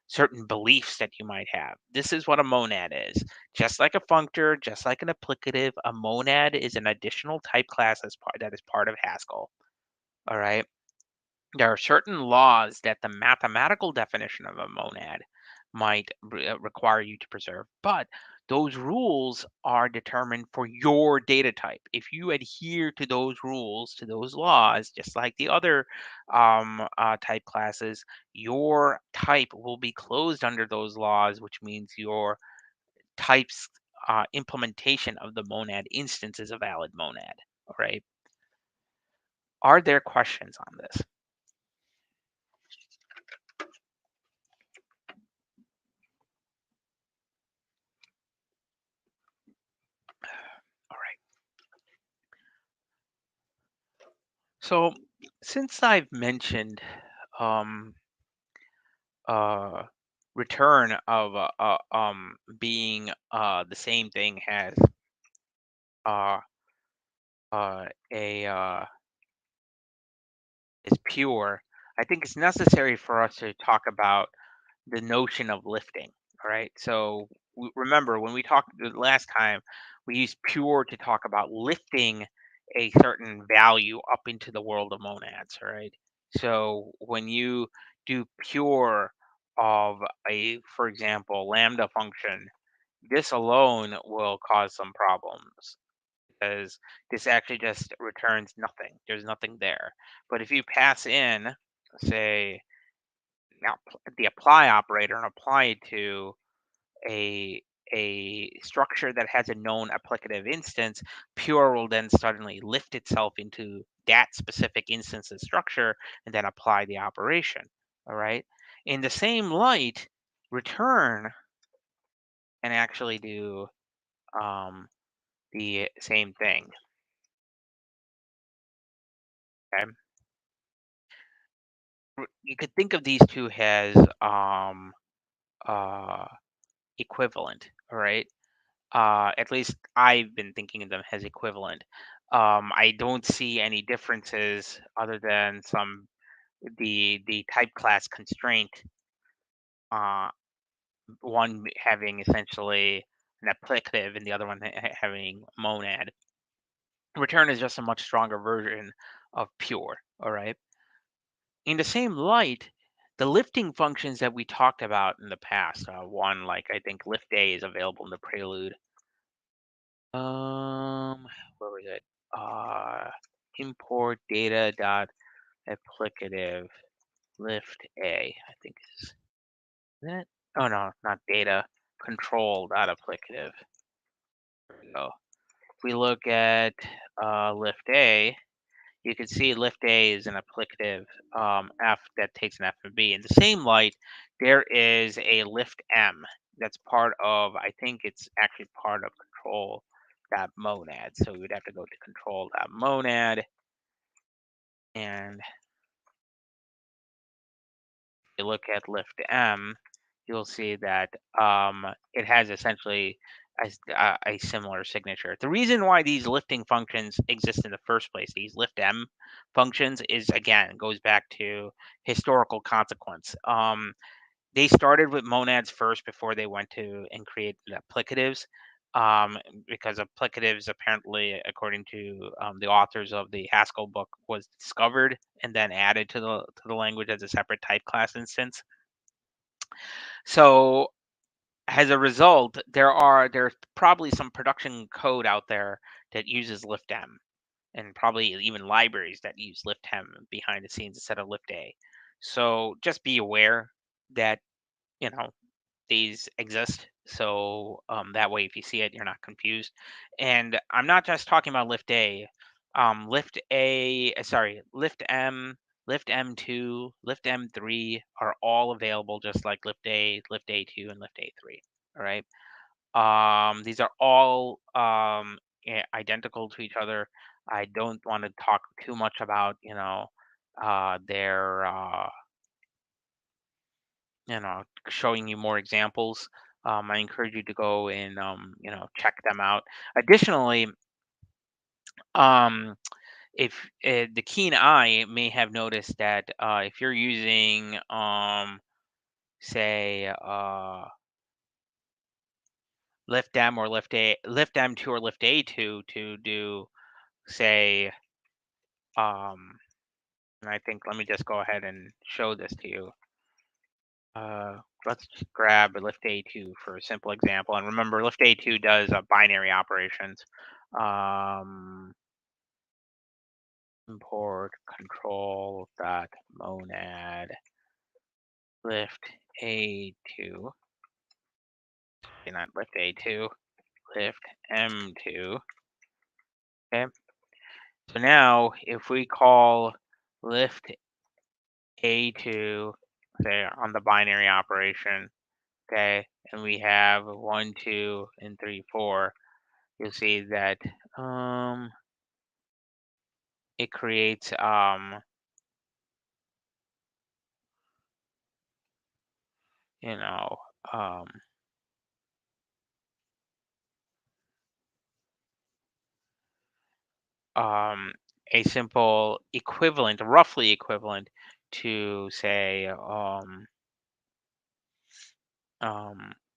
certain beliefs that you might have. This is what a monad is. Just like a functor, just like an applicative, a monad is an additional type class that is part of Haskell. All right. There are certain laws that the mathematical definition of a monad might require you to preserve, but those rules are determined for your data type. If you adhere to those rules, to those laws, just like the other type classes, your type will be closed under those laws, which means your type's implementation of the monad instance is a valid monad. All right. Are there questions on this? All right. So, since I've mentioned um, uh, return of being the same thing as uh, a is pure, I think it's necessary for us to talk about the notion of lifting. All right. So remember when we talked the last time, we used pure to talk about lifting a certain value up into the world of monads. All right. So when you do pure of for example, lambda function, this alone will cause some problems because this actually just returns nothing. There's nothing there. But if you pass in, say, now the apply operator and apply it to a structure that has a known applicative instance, pure will then suddenly lift itself into that specific instance's structure and then apply the operation. All right. In the same light, return can actually do um, the same thing. Okay. You could think of these two as uh, equivalent. All right. At least I've been thinking of them as equivalent. I don't see any differences other than the type class constraint. Uh, one having essentially an applicative and the other one having monad. Return is just a much stronger version of pure. All right. In the same light, the lifting functions that we talked about in the past, one like I think lift A is available in the prelude. Where was it? Uh, import data dot applicative lift A. I think is that. Oh no, not data control dot applicative. There we go. If we look at lift A, you can see lift A is an applicative F that takes an F and B. In the same light, there is a lift M that's part of, I think it's actually part of control that monad. So we would have to go to control that monad. And if you look at lift M, you'll see that it has essentially a similar signature. The reason why these lifting functions exist in the first place, these lift M functions, is again goes back to historical consequence. They started with monads first before they went to and created applicatives. Um, because applicatives apparently, according to the authors of the Haskell book, was discovered and then added to the language as a separate type class instance. So as a result, there's probably some production code out there that uses liftm, and probably even libraries that use liftm behind the scenes instead of lift A. So just be aware that you know these exist. So that way, if you see it, you're not confused. And I'm not just talking about lift A. Lift M, Lift M2, Lift M3 are all available just like Lift A, Lift A2, and Lift A3. All right. These are all identical to each other. I don't want to talk too much about, their showing you more examples. I encourage you to go and check them out. Additionally, um, if the keen eye may have noticed that if you're using say lift M or lift M2 or lift A2 to do say and I think let me just go ahead and show this to you. Let's just grab a lift A2 for a simple example. And remember, lift A2 does binary operations. Um, import control dot monad lift A2. Not lift A2, lift M2. Okay. So now if we call lift A2, say on the binary operation, okay, and we have 1, 2, and 3, 4, you'll see that it creates you know um, um, a simple equivalent, roughly equivalent to say um,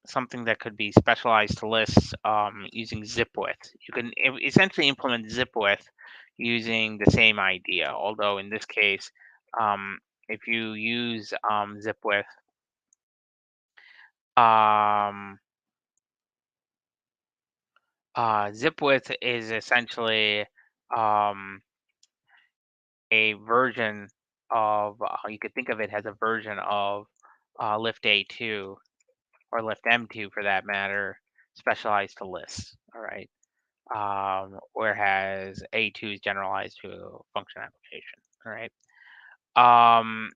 something that could be specialized to lists using zip width. You can essentially implement zip width using the same idea, although in this case, um, if you use zip width, um, zip width is essentially um, a version of, you could think of it as a version of lift A2 or lift M2 for that matter, specialized to lists. All right. Whereas A2 is generalized to a function application. All right. Um,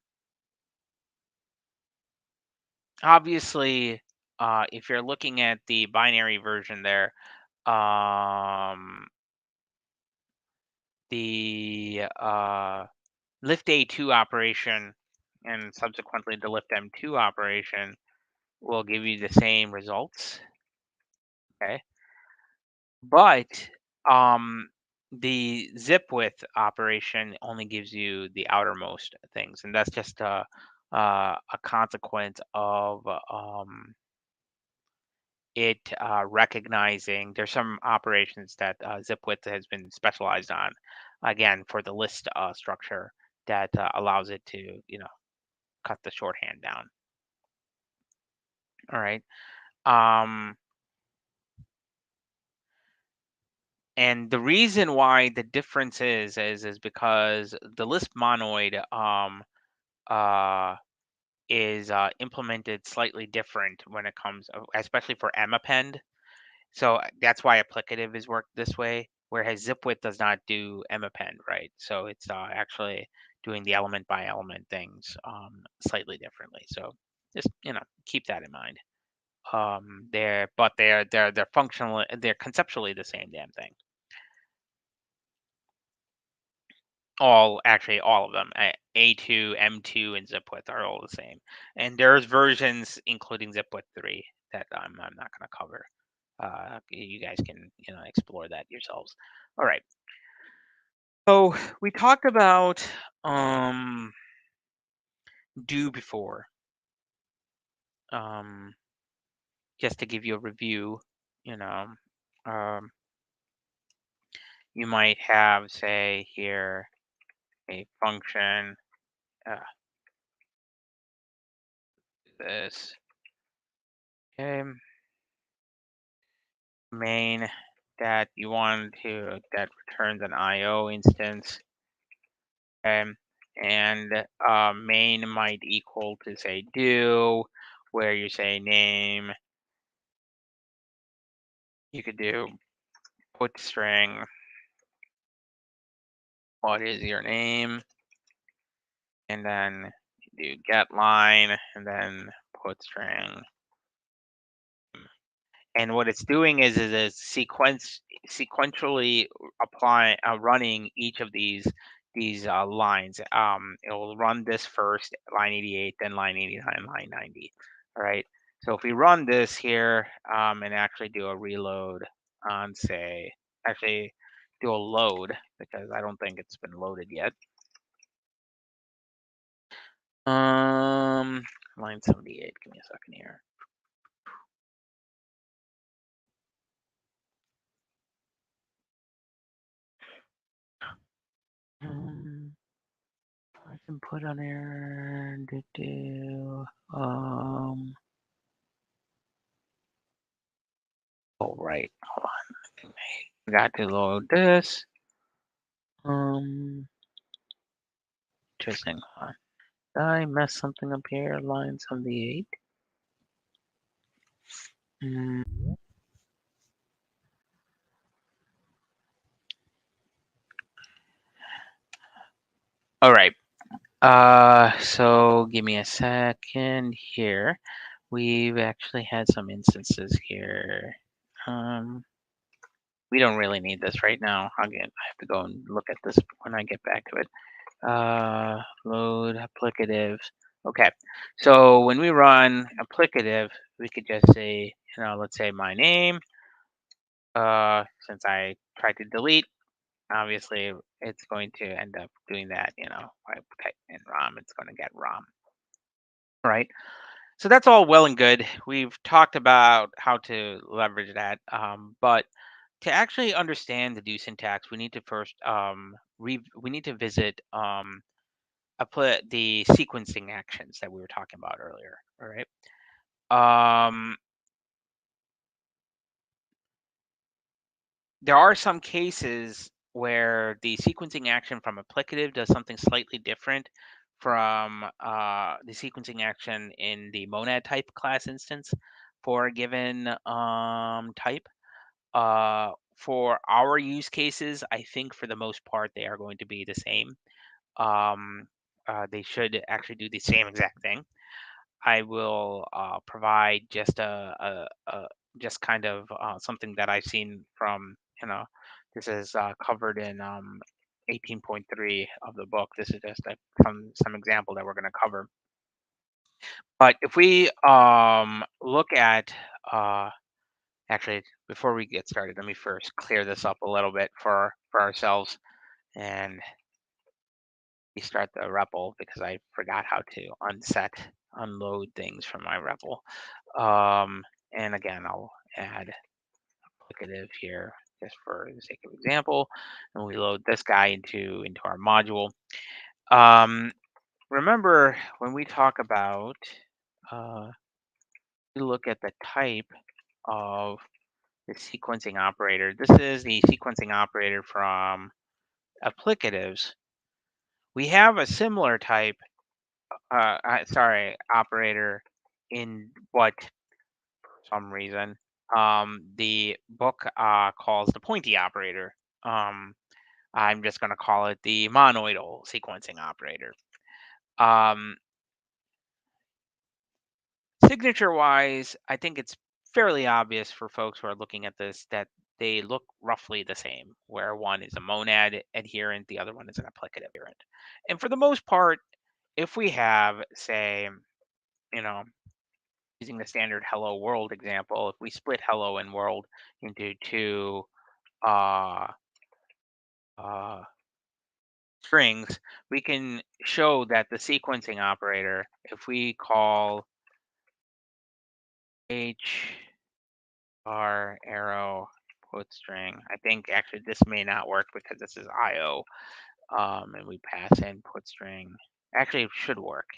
obviously, if you're looking at the binary version there, um, the lift A2 operation and subsequently the lift M2 operation will give you the same results. Okay. But the zip width operation only gives you the outermost things, and that's just a consequence of it recognizing there's some operations that zip width has been specialized on, again for the list structure that allows it to cut the shorthand down. All right. Um, and the reason why the difference is because the list monoid uh, is implemented slightly different when it comes, especially for mappend. So that's why applicative is worked this way, whereas zipwidth does not do mappend, right? So it's actually doing the element by element things slightly differently. So just keep that in mind. They're functional, they're conceptually the same damn thing. Actually all of them, A2, M2, and zipwidth are all the same. And there's versions including zipwidth 3 that I'm not going to cover. You guys can explore that yourselves. All right. So we talked about do before. Um, just to give you a review, you know, um, you might have say here a function. Uh, this okay, main that you want to that returns an IO instance. And main might equal to say do, where you say name. You could do put string, what is your name? And then you do get line and then put string. And what it's doing is it's sequentially running each of these these lines. It will run this first, line 88, then line 89, line 90. All right. So if we run this here and actually do a reload on, say, actually do a load because I don't think it's been loaded yet. Line 78. Give me a second here. I can put on there. Oh right. Hold on. Got to load this. Interesting. Did I mess something up here? Line 78. All right. So give me a second here. We've actually had some instances here. We don't really need this right now. Again, I have to go and look at this when I get back to it. Load applicatives. Okay, so when we run applicative, we could just say, let's say my name. Since I tried to delete, obviously it's going to end up doing that. If I type in ROM, it's going to get ROM. Right. So that's all well and good. We've talked about how to leverage that, but to actually understand the do syntax, we need to first we need to visit the sequencing actions that we were talking about earlier. All right. There are some cases where the sequencing action from applicative does something slightly different from the sequencing action in the monad type class instance for a given type. For our use cases, I think for the most part they are going to be the same. They should actually do the same exact thing. I will provide just just kind of something that I've seen from this is covered in 18.3 of the book. This is just some example that we're going to cover. But if we look at actually before we get started, let me first clear this up a little bit for ourselves and restart the REPL because I forgot how to unload things from my REPL. And again, I'll add applicative here just for the sake of example, and we load this guy into our module. Remember when we talk about we look at the type of the sequencing operator. This is the sequencing operator from applicatives. We have a similar type operator in what, for some reason, the book calls the pointy operator. I'm just going to call it the monoidal sequencing operator. Signature-wise, I think it's fairly obvious for folks who are looking at this that they look roughly the same, where one is a monad adherent, the other one is an applicative adherent. And for the most part, if we have, say, using the standard hello world example, if we split hello and world into two strings, we can show that the sequencing operator, if we call h r arrow quote string, I think actually this may not work because this is IO, and we pass in put string. Actually, it should work.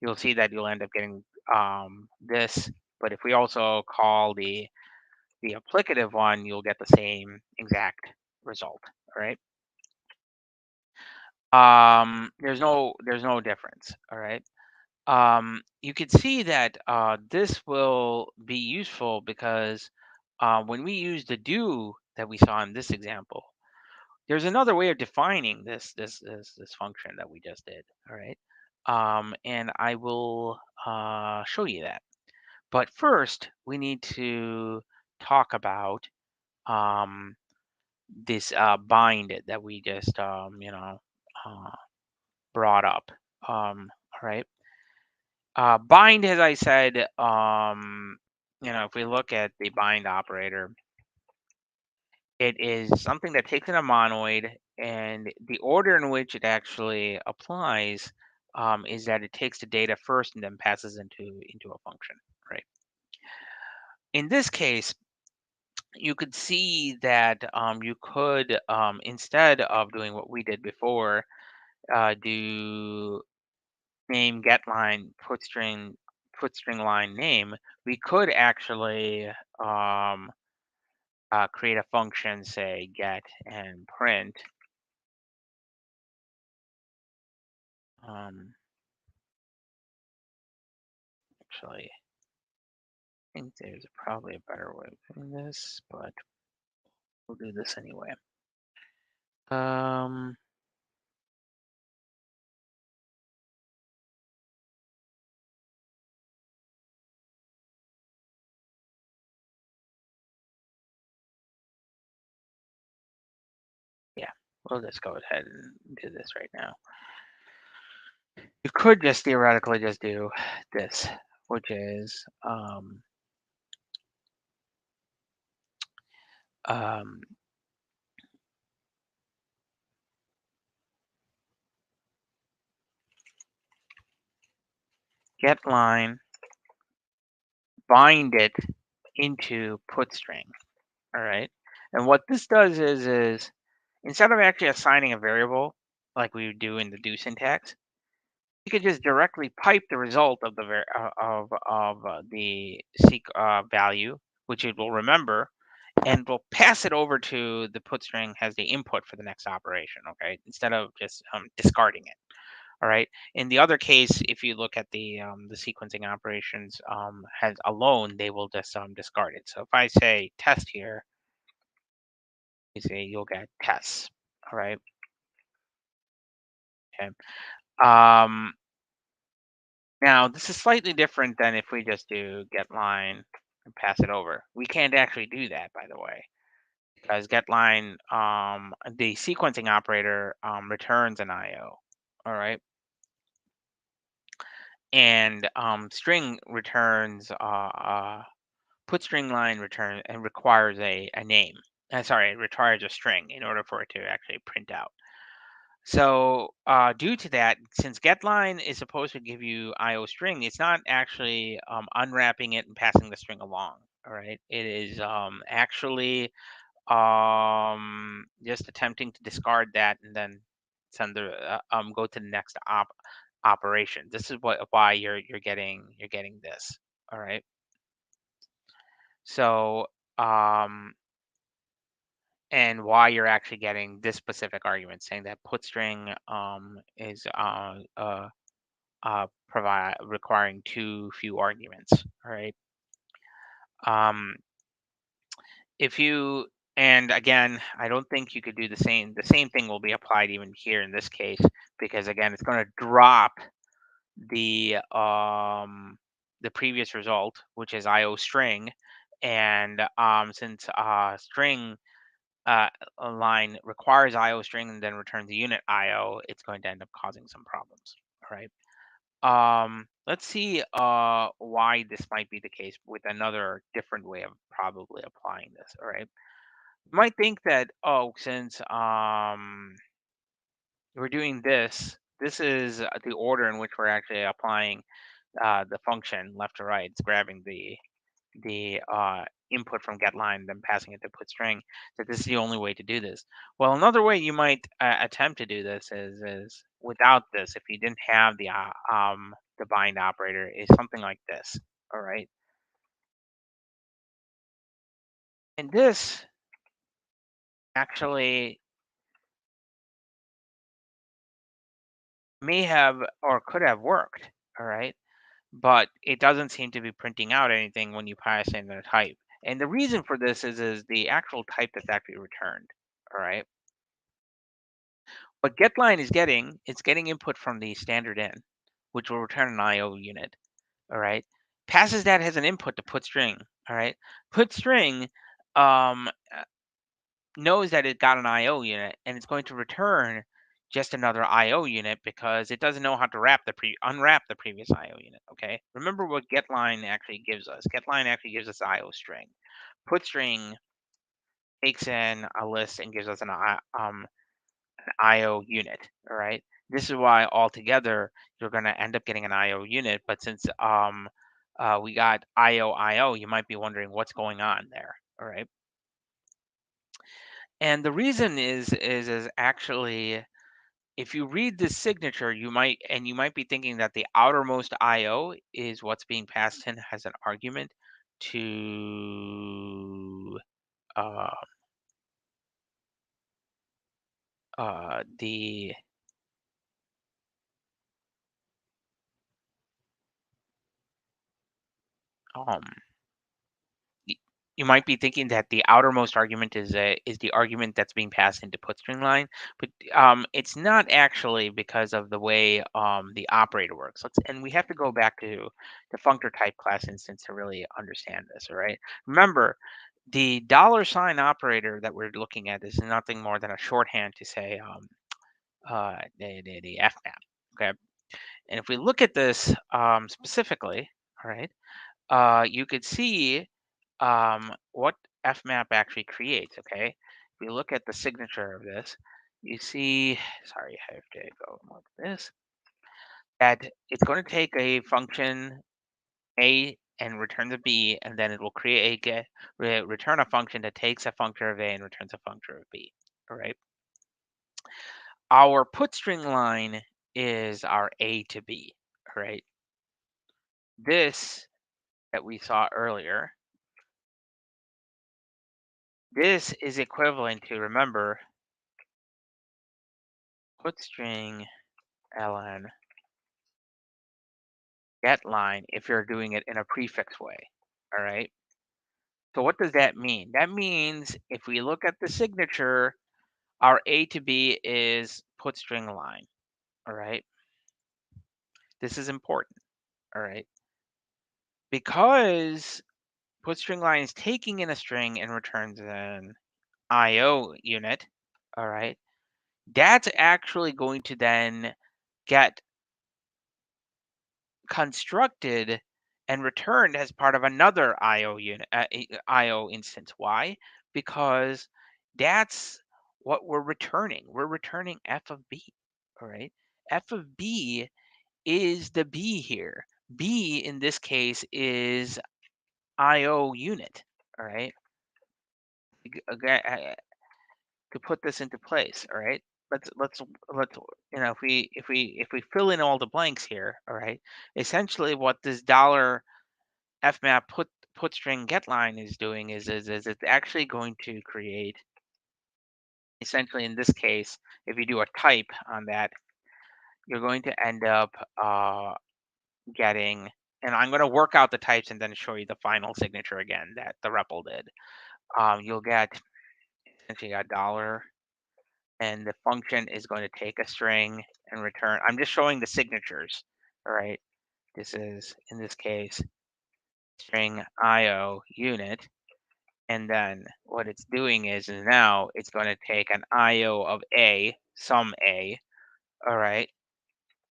You'll see that you'll end up getting this, but if we also call the applicative one, you'll get the same exact result. All right. There's no difference. All right. You can see that this will be useful because when we use the do that we saw in this example, there's another way of defining this function that we just did. All right. And I will show you that. But first, we need to talk about this bind that we just uh, brought up. All right. Bind, as I said, if we look at the bind operator, it is something that takes in a monoid, and the order in which it actually applies is that it takes the data first and then passes into a function, right? In this case, you could see that you could, instead of doing what we did before, do name get line put string line name. We could actually create a function, say get and print. Um, Actually, I think there's probably a better way of doing this, but we'll do this anyway. Um, yeah, we'll just go ahead and do this right now. You could just theoretically just do this, which is um, get line, bind it into put string. All right. And what this does is instead of actually assigning a variable like we would do in the do syntax, you could just directly pipe the result of the seek value, which it will remember, and we'll pass it over to the put string as the input for the next operation. Okay, instead of just discarding it. All right. In the other case, if you look at the sequencing operations as alone, they will just discard it. So if I say test here, you say you'll get tests. All right. Okay. Um, Now this is slightly different than if we just do get line and pass it over. We can't actually do that, by the way, because get line, the sequencing operator returns an IO. All right. And string returns put string line return and requires a name. Sorry, it requires a string in order for it to actually print out. So due to that, since getLine is supposed to give you IO string, it's not actually unwrapping it and passing the string along. All right, it is actually just attempting to discard that and then go to the next operation. This is why you're getting this. All right. So um, and why you're actually getting this specific argument, saying that put string is provide requiring too few arguments. All right. Um, if you and again, I don't think you could do the same. The same thing will be applied even here in this case because again, it's going to drop the previous result, which is IO string, and since string line requires IO string and then returns a unit IO, it's going to end up causing some problems. All right. Let's see why this might be the case with another different way of probably applying this. All right. You might think that, oh, since we're doing this is the order in which we're actually applying the function left to right. It's grabbing the input from getLine, then passing it to putString. That this is the only way to do this. Well, another way you might attempt to do this is without this. If you didn't have the bind operator, is something like this. All right, and this actually may have or could have worked. All right, but it doesn't seem to be printing out anything when you pass in the type. And the reason for this is the actual type that's actually returned. All right. What getLine is getting, it's getting input from the standard in, which will return an IO unit. All right. Passes that as an input to put string. All right. Put string um, knows that it got an IO unit, and it's going to return just another IO unit because it doesn't know how to unwrap the previous IO unit. Okay. Remember what getLine actually gives us. GetLine actually gives us IO string. PutString takes in a list and gives us an IO unit. All right. This is why altogether you're going to end up getting an IO unit. But since we got IO, you might be wondering what's going on there. All right. And the reason is actually, if you read this signature, you might be thinking that the outermost IO is what's being passed in as an argument to uh, the um y- you might be thinking that the outermost argument is the argument that's being passed into putString line, but it's not actually, because of the way the operator works. And we have to go back to the functor type class instance to really understand this. All right. Remember, the $ operator that we're looking at is nothing more than a shorthand to say the fmap. Okay. And if we look at this specifically, all right, you could see what fmap actually creates. Okay, if we look at the signature of this, you see, sorry, I have to go like this, that it's going to take a function a and returns a b, and then it will return a function that takes a functor of a and returns a functor of b. All right. Our putString line is our a to b. All right. This that we saw earlier, this is equivalent to, remember, putString ln getLine if you're doing it in a prefix way. All right. So what does that mean? That means if we look at the signature, our a to b is putString line. All right. This is important. All right. Because putString line is taking in a string and returns an IO unit. All right. That's actually going to then get constructed and returned as part of another IO unit, IO instance. Why? Because that's what we're returning. We're returning f of b. All right. F of b is the b here. B in this case is IO unit. All right. Okay, to put this into place. All right. Let's if we fill in all the blanks here. All right. Essentially, what this dollar fmap putString getLine is doing is it's actually going to create, essentially in this case, if you do a type on that, you're going to end up getting, and I'm going to work out the types and then show you the final signature again that the REPL did. You'll get essentially a dollar, and the function is going to take a string and return. I'm just showing the signatures. All right. This is, in this case, string IO unit. And then what it's doing is now it's going to take an IO of a, some a. All right.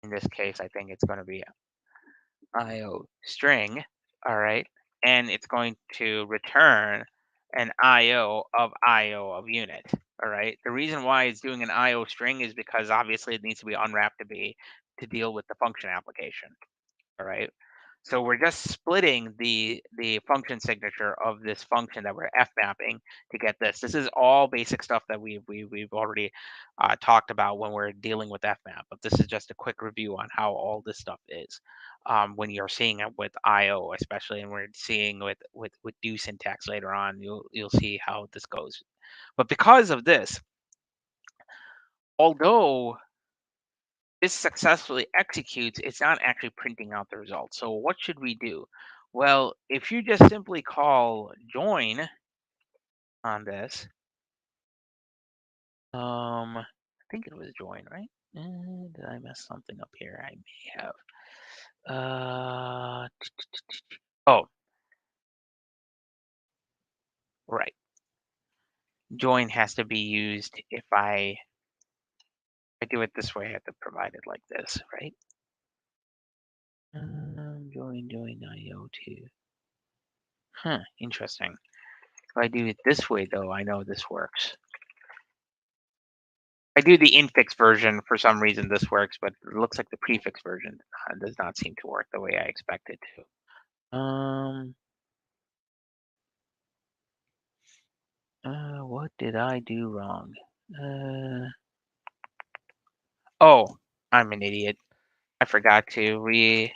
In this case, I think it's going to be IO string. All right. And it's going to return an IO of unit. All right. The reason why it's doing an IO string is because obviously it needs to be unwrapped to deal with the function application. All right. So we're just splitting the function signature of this function that we're f mapping to get this. This is all basic stuff that we've already talked about when we're dealing with fmap. But this is just a quick review on how all this stuff is when you're seeing it with IO, especially, and we're seeing with do syntax later on. You'll see how this goes. But because of this, although this successfully executes, it's not actually printing out the result. So what should we do? Well, if you just simply call join on this, I think it was join, right? Did I mess something up here? I may have. Oh, right. join has to be used if I do it this way, I have to provide it like this, right? Join IO2. Huh, interesting. If I do it this way, though, I know this works. I do the infix version. For some reason, this works, but it looks like the prefix version does not seem to work the way I expect it to. What did I do wrong? Oh, I'm an idiot. I forgot to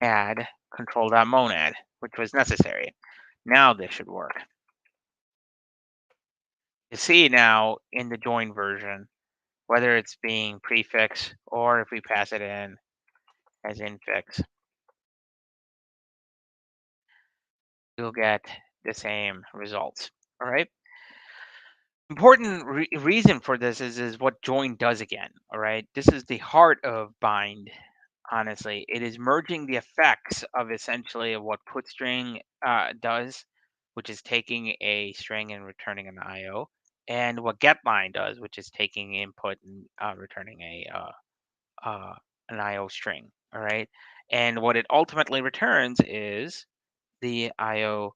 add control.monad, which was necessary. Now this should work. You see now in the join version, whether it's being prefix or if we pass it in as infix, you'll get the same results. All right. Important reason for this is what join does again. All right. This is the heart of bind. Honestly, it is merging the effects of essentially what putString does, which is taking a string and returning an IO, and what getLine does, which is taking input and returning an IO string. All right, and what it ultimately returns is the IO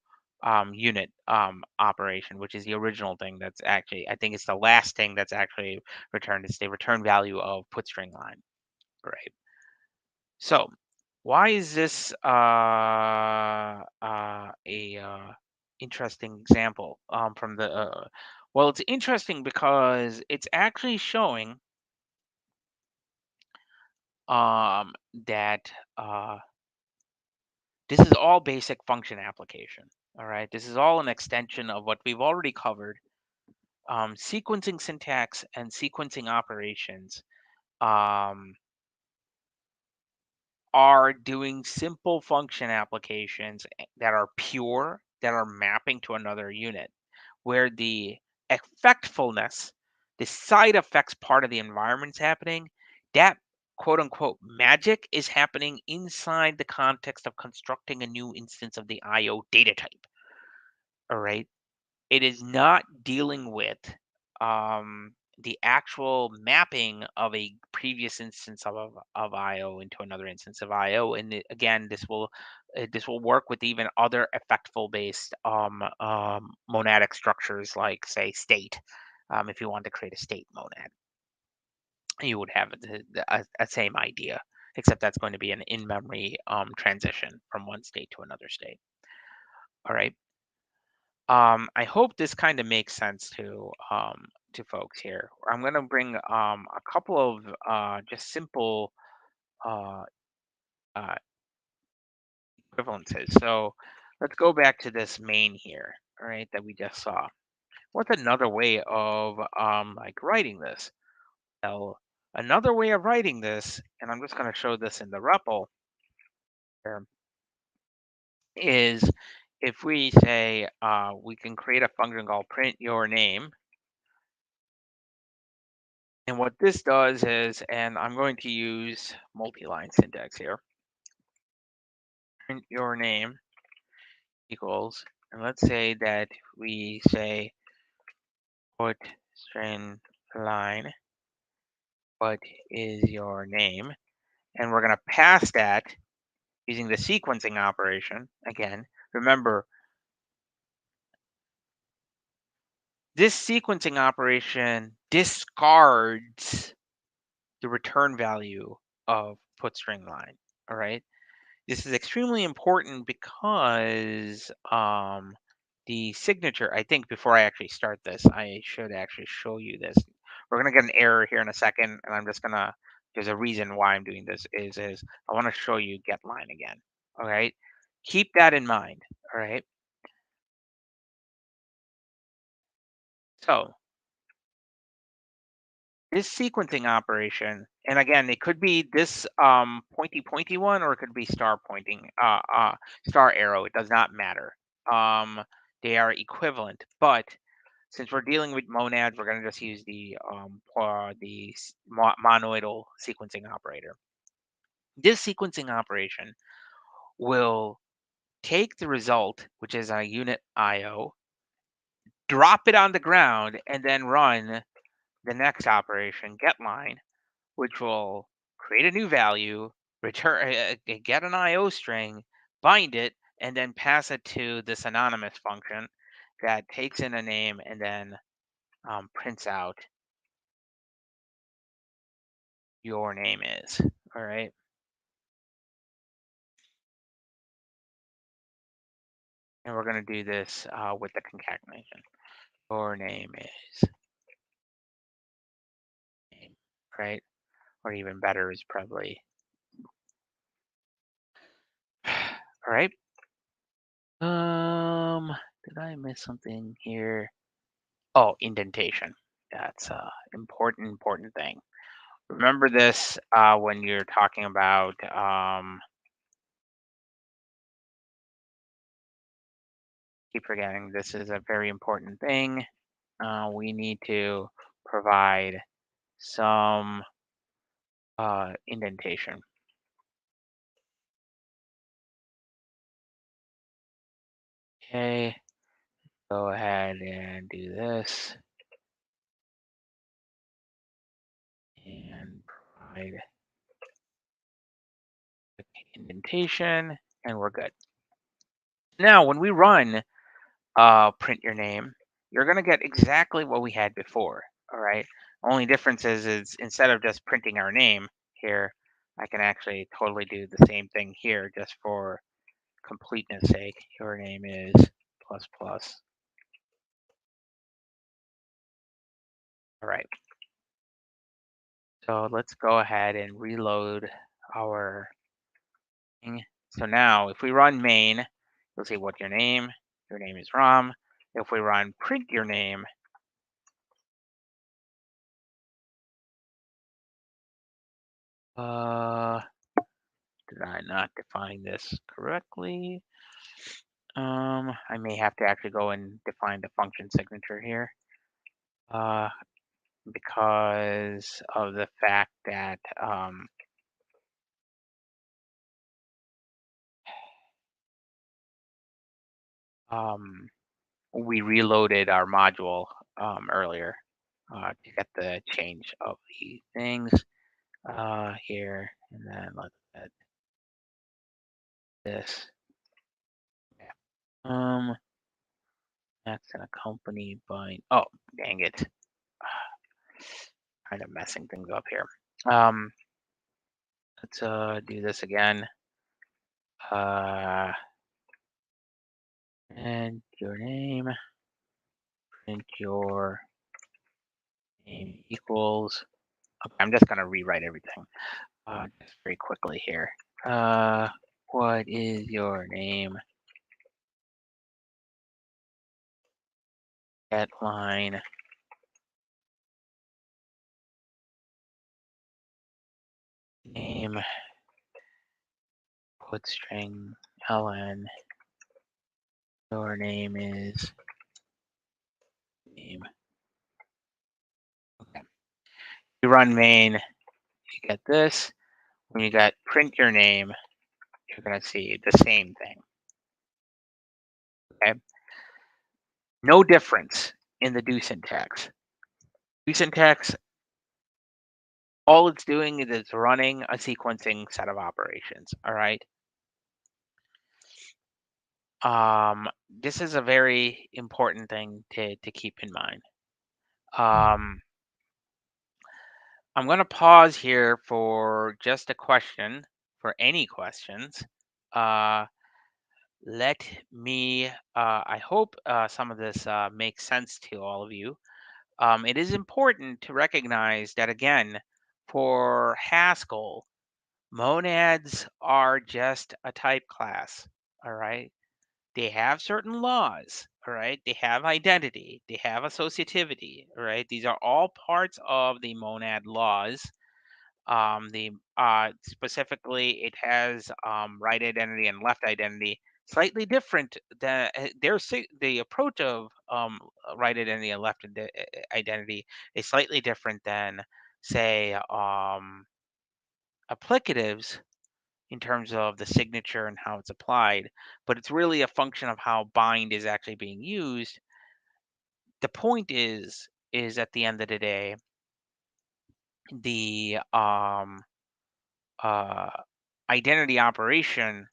unit operation, which is the original thing that's actually, I think it's the last thing that's actually returned. It's the return value of putString line. Right. So, why is this a interesting example from the? Well, it's interesting because it's actually showing that this is all basic function application. All right, this is all an extension of what we've already covered. Sequencing syntax and sequencing operations. Um, are doing simple function applications that are pure, that are mapping to another unit, where the effectfulness, the side effects part of the environment's happening, that quote unquote magic is happening inside the context of constructing a new instance of the IO data type. All right. It is not dealing with the actual mapping of a previous instance of IO into another instance of IO. And again, this will work with even other effectful based monadic structures like say state. If you want to create a state monad, you would have a same idea, except that's going to be an in-memory transition from one state to another state. All right. I hope this kind of makes sense to folks here. I'm going to bring a couple of just simple uh, uh, equivalences. So let's go back to this main here, all right, that we just saw. What's another way of like writing this? Well, another way of writing this, and I'm just going to show this in the REPL here, is if we say we can create a function called print your name. And what this does is, and I'm going to use multi-line syntax here, print your name equals, and let's say that we say put string line, what is your name? And we're going to pass that using the sequencing operation. Again, remember, this sequencing operation discards the return value of put string line. All right. This is extremely important because the signature, I think before I actually start this, I should actually show you this. We're going to get an error here in a second, and I'm just going to, there's a reason why I'm doing this, is I want to show you get line again. All right. Keep that in mind. All right. So this sequencing operation, and again, it could be this pointy one, or it could be star pointing, star arrow. It does not matter. They are equivalent, but since we're dealing with monads, we're going to just use the monoidal sequencing operator. This sequencing operation will take the result, which is a unit IO, drop it on the ground, and then run the next operation, getLine, which will create a new value, return, get an IO string, bind it, and then pass it to this anonymous function that takes in a name and then prints out your name is. All right. And we're going to do this with the concatenation. Your name is name, right? Or even better is probably. All right. Did I miss something here? Oh, indentation. That's important thing. Remember this when you're talking about keep forgetting this is a very important thing. We need to provide some indentation. Okay, go ahead and do this and provide indentation, and we're good. Now, when we run print your name, you're going to get exactly what we had before. All right. Only difference is instead of just printing our name here, I can actually totally do the same thing here just for completeness sake. Your name is plus plus. All right. So let's go ahead and reload our thing. So now if we run main, you'll see what your name is Ram. If we run print your name, did I not define this correctly? I may have to actually go and define the function signature here, because of the fact that we reloaded our module earlier to get the change of the things here, and then let's add this. Yeah. That's an accompanied by. Oh, dang it! Kind of messing things up here. Let's do this again. And your name, print your name equals. Okay, I'm just gonna rewrite everything just very quickly here. What is your name? At line. Name. Put string ln. Your name is name. Okay. You run main, you get this. When you got print your name, you're gonna see the same thing. Okay. No difference in the do syntax. Do syntax, all it's doing is it's running a sequencing set of operations. All right. This is a very important thing to keep in mind. I'm going to pause here for just a question, for any questions. Let me, I hope some of this makes sense to all of you. It is important to recognize that, again, for Haskell, monads are just a type class, all right? They have certain laws, all right? They have identity, they have associativity, all right? These are all parts of the monad laws. The specifically, it has right identity and left identity, slightly different. The approach of right identity and left identity is slightly different than, say, applicatives, in terms of the signature and how it's applied, but it's really a function of how bind is actually being used. The point is at the end of the day, the uh, identity operation,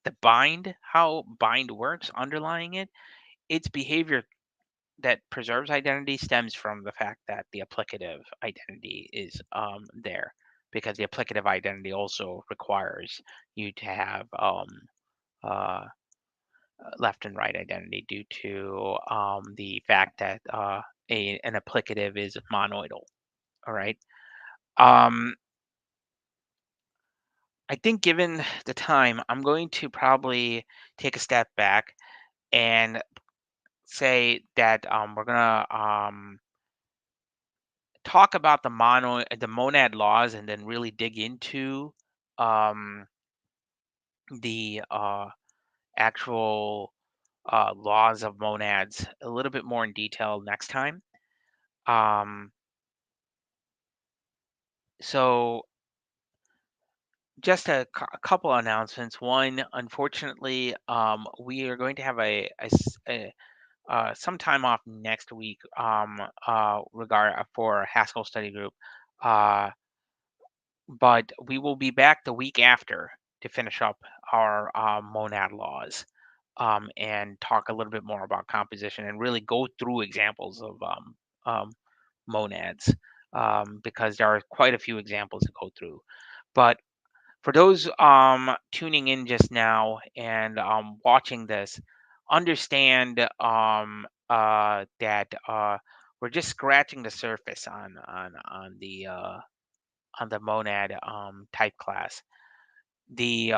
the bind, how bind works, underlying it, its behavior that preserves identity stems from the fact that the applicative identity is there, because the applicative identity also requires you to have uh, left and right identity due to the fact that an applicative is monoidal. All right. Um, I think given the time, I'm going to probably take a step back and say that we're gonna talk about the monad laws, and then really dig into um, the actual laws of monads a little bit more in detail next time. Um, so just a couple announcements. One, unfortunately, we are going to have some time off next week for Haskell study group. Uh, but we will be back the week after to finish up our monad laws, and talk a little bit more about composition and really go through examples of monads, because there are quite a few examples to go through. But for those tuning in just now and watching this, understand that we're just scratching the surface on the monad type class. The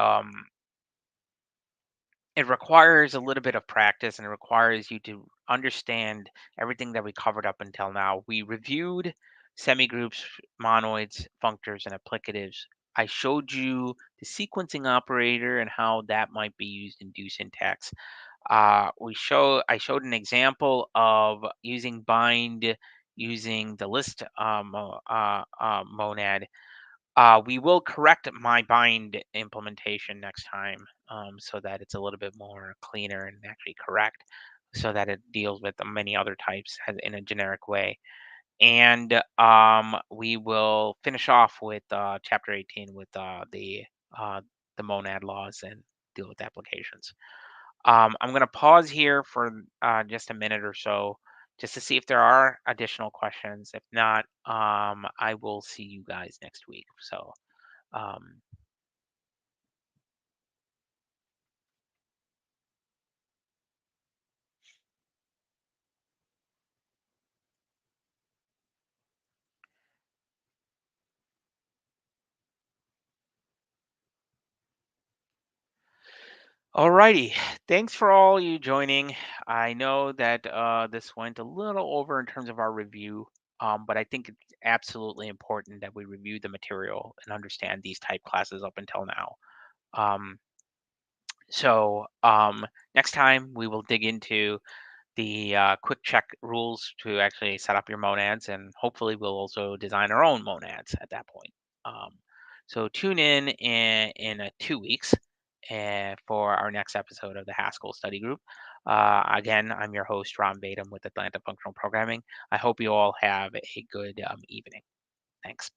It requires a little bit of practice, and it requires you to understand everything that we covered up until now. We reviewed semigroups, monoids, functors, and applicatives. I showed you the sequencing operator and how that might be used in do syntax. I showed an example of using bind using the list monad. We will correct my bind implementation next time, so that it's a little bit more cleaner and actually correct, so that it deals with many other types in a generic way. And we will finish off with chapter 18 with uh, the monad laws and deal with applications. I'm going to pause here for just a minute or so, just to see if there are additional questions. If not, I will see you guys next week. So. Um, Alrighty, thanks for all you joining. I know that this went a little over in terms of our review, but I think it's absolutely important that we review the material and understand these type classes up until now. Um, so next time we will dig into the quick check rules to actually set up your monads, and hopefully we'll also design our own monads at that point. Um, so tune in 2 weeks for our next episode of the Haskell Study Group. Again, I'm your host, Ron Badum with Atlanta Functional Programming. I hope you all have a good evening. Thanks.